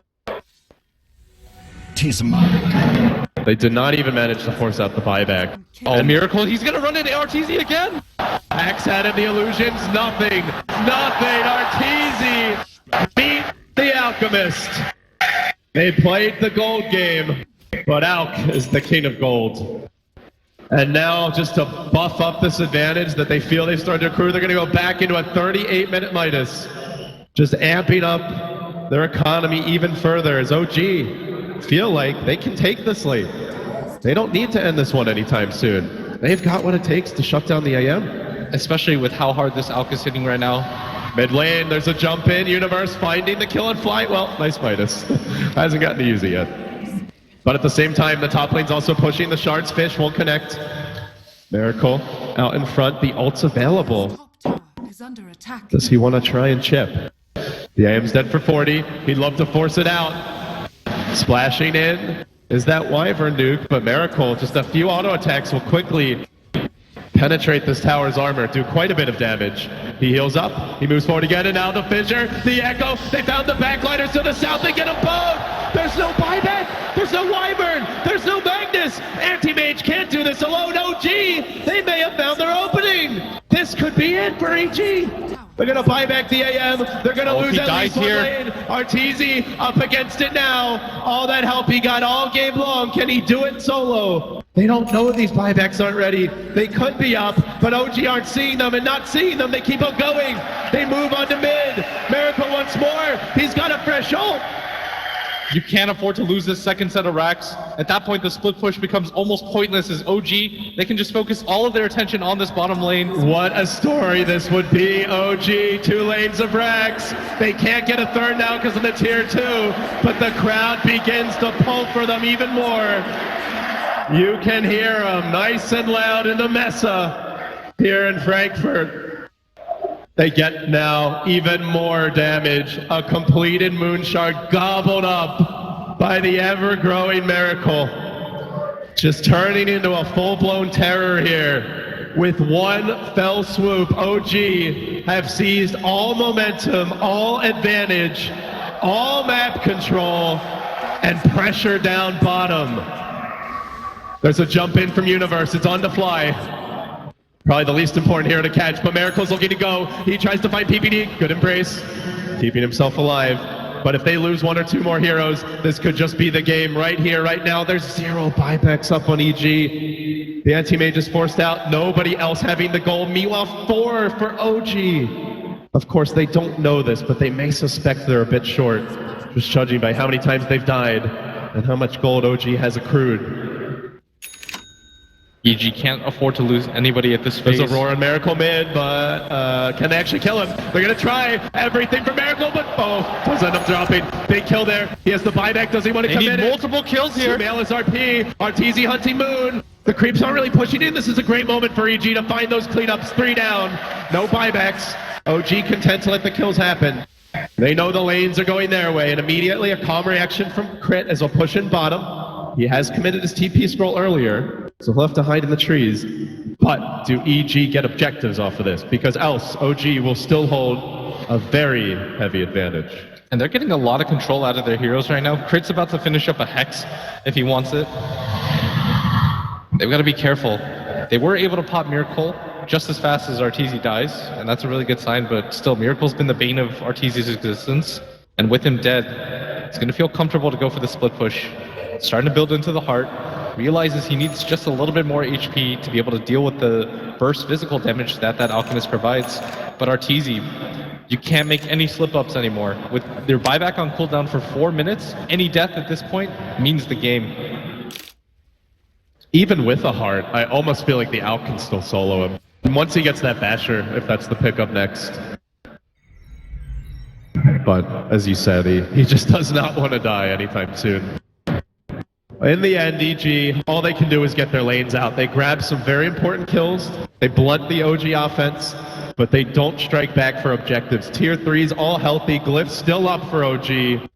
They did not even manage to force out the buyback. Oh, Miracle, he's gonna run into RTZ again! Axe had him, the illusions, nothing. Nothing, Arteezy beat the Alchemist. They played the gold game, but Alk is the king of gold. And now, just to buff up this advantage that they feel they've started to accrue, they're going to go back into a 38-minute Midas. Just amping up their economy even further as OG feel like they can take this late. They don't need to end this one anytime soon. They've got what it takes to shut down the AM. Especially with how hard this Alk is hitting right now. Mid lane, there's a jump in, Universe finding the kill and flight. Well, nice Midas. Hasn't gotten easy yet. But at the same time, the top lane's also pushing. The Shards Fish won't connect. Miracle out in front, the ult's available. Top tower is under attack. Does he want to try and chip? The AM's dead for 40. He'd love to force it out. Splashing in is that Wyvern Duke, but Miracle, just a few auto attacks will quickly penetrate this tower's armor, do quite a bit of damage. He heals up, he moves forward again, and now the Fissure, the Echo, they found the backliners to the south, they get them both! There's no buyback, there's no Wyvern, there's no Magnus! Anti-Mage can't do this alone, OG! They may have found their opening! This could be it for EG! They're gonna buy back the AM, they're gonna lose at least one lane. Arteezy up against it now. All that help he got all game long, can he do it solo? They don't know these buybacks aren't ready. They could be up, but OG aren't seeing them, and not seeing them, they keep on going. They move on to mid. Miracle once more, he's got a fresh ult. You can't afford to lose this second set of racks. At that point, the split push becomes almost pointless as OG. They can just focus all of their attention on this bottom lane. What a story this would be, OG. 2 lanes of racks. They can't get a third now because of the tier 2, but the crowd begins to pump for them even more. You can hear them nice and loud in the Mesa here in Frankfurt. They get now even more damage. A completed Moonshard gobbled up by the ever-growing Miracle. Just turning into a full-blown terror here. With one fell swoop, OG have seized all momentum, all advantage, all map control, and pressure down bottom. There's a jump in from Universe. It's on to fly. Probably the least important hero to catch, but Miracle's looking to go. He tries to find PPD. Good embrace. Keeping himself alive. But if they lose 1 or 2 more heroes, this could just be the game right here, right now. There's 0 buybacks up on EG. The anti-mage is forced out. Nobody else having the gold. Meanwhile, 4 for OG. Of course, they don't know this, but they may suspect they're a bit short, just judging by how many times they've died and how much gold OG has accrued. EG can't afford to lose anybody at this phase. There's Aurora and Miracle mid, but can they actually kill him? They're going to try everything for Miracle, but does end up dropping. Big kill there. He has the buyback. Does he want to come in? They need multiple kills here. Sumail is RP. Arteezy hunting Moon. The creeps aren't really pushing in. This is a great moment for EG to find those cleanups. 3 down. No buybacks. OG content to let the kills happen. They know the lanes are going their way, and immediately a calm reaction from Crit as he'll push in bottom. He has committed his TP scroll earlier, so he'll have to hide in the trees. But do EG get objectives off of this? Because else, OG will still hold a very heavy advantage. And they're getting a lot of control out of their heroes right now. Crit's about to finish up a Hex if he wants it. They've got to be careful. They were able to pop Miracle just as fast as Arteezy dies, and that's a really good sign, but still, Miracle's been the bane of Arteezy's existence, and with him dead, it's going to feel comfortable to go for the split push. Starting to build into the heart, realizes he needs just a little bit more HP to be able to deal with the burst physical damage that Alchemist provides, but Arteezy, you can't make any slip-ups anymore. With their buyback on cooldown for 4 minutes, any death at this point means the game. Even with a heart, I almost feel like the Alch can still solo him. And once he gets that Basher, if that's the pickup next. But, as you said, he just does not want to die anytime soon. In the end, EG, all they can do is get their lanes out. They grab some very important kills, they blunt the OG offense, but they don't strike back for objectives. Tier 3's all healthy, Glyph's still up for OG.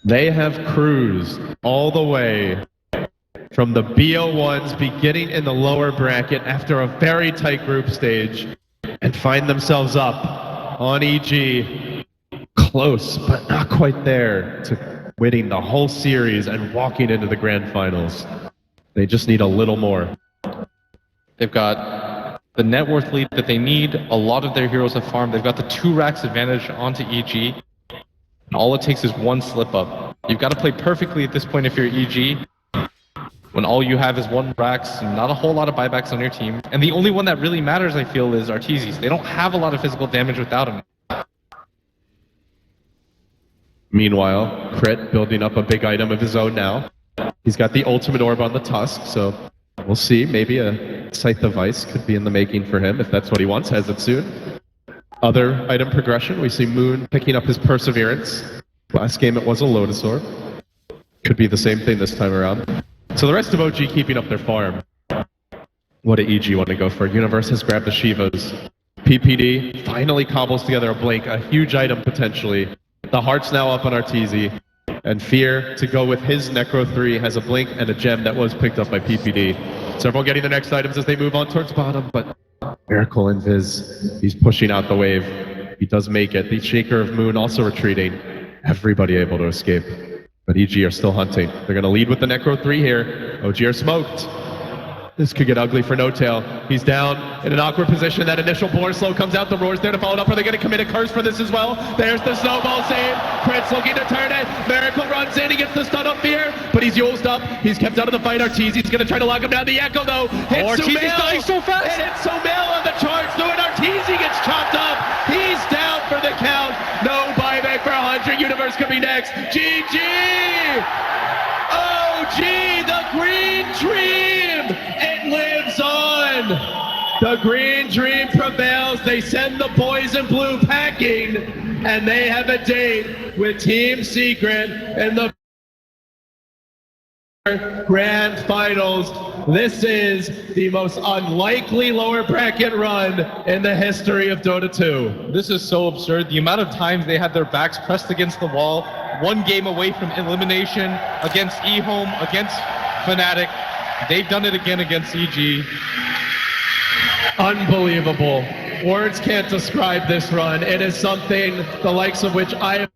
They have cruised all the way from the BO1s beginning in the lower bracket after a very tight group stage and find themselves up on EG. Close, but not quite there to winning the whole series and walking into the grand finals. They just need a little more. They've got the net worth lead that they need. A lot of their heroes have farmed. They've got the 2 racks advantage onto EG. And all it takes is one slip up. You've got to play perfectly at this point if you're EG. When all you have is 1 racks and not a whole lot of buybacks on your team. And the only one that really matters, I feel, is Arteezy's. They don't have a lot of physical damage without him. Meanwhile, Crit building up a big item of his own now. He's got the ultimate orb on the Tusk, so we'll see. Maybe a Scythe of Ice could be in the making for him if that's what he wants. Has it soon. Other item progression, we see Moon picking up his Perseverance. Last game it was a Lotus Orb. Could be the same thing this time around. So the rest of OG keeping up their farm. What do EG want to go for? Universe has grabbed the Shivas. PPD finally cobbles together a Blink, a huge item potentially. The heart's now up on Arteezy. And Fear, to go with his Necro 3, has a Blink and a gem that was picked up by PPD. So everyone getting the next items as they move on towards bottom, but Miracle and Viz, he's pushing out the wave. He does make it. The Shaker of Moon also retreating. Everybody able to escape. But EG are still hunting. They're going to lead with the Necro 3 here. OG are smoked. This could get ugly for No Tail. He's down in an awkward position. That initial Boar Slow comes out. The Roar's there to follow it up. Are they going to commit a curse for this as well? There's the snowball save. Crit's looking to turn it. Miracle runs in. He gets the stun up Fear, but he's used up. He's kept out of the fight. Arteezy's going to try to lock him down. The Echo, though, hits Arteezy's dying so fast. It hits Sumail on the charge through it. Arteezy gets chopped up. He's down for the count. No buyback for 100. Universe could be next. GG! OG, the Green Dream! It lives on! The Green Dream prevails. They send the boys in blue packing, and they have a date with Team Secret in the grand finals. This is the most unlikely lower bracket run in the history of Dota 2. This is so absurd. The amount of times they had their backs pressed against the wall, 1 game away from elimination against eHome, against Fnatic. They've done it again against EG. Unbelievable. Words can't describe this run. It is something the likes of which I have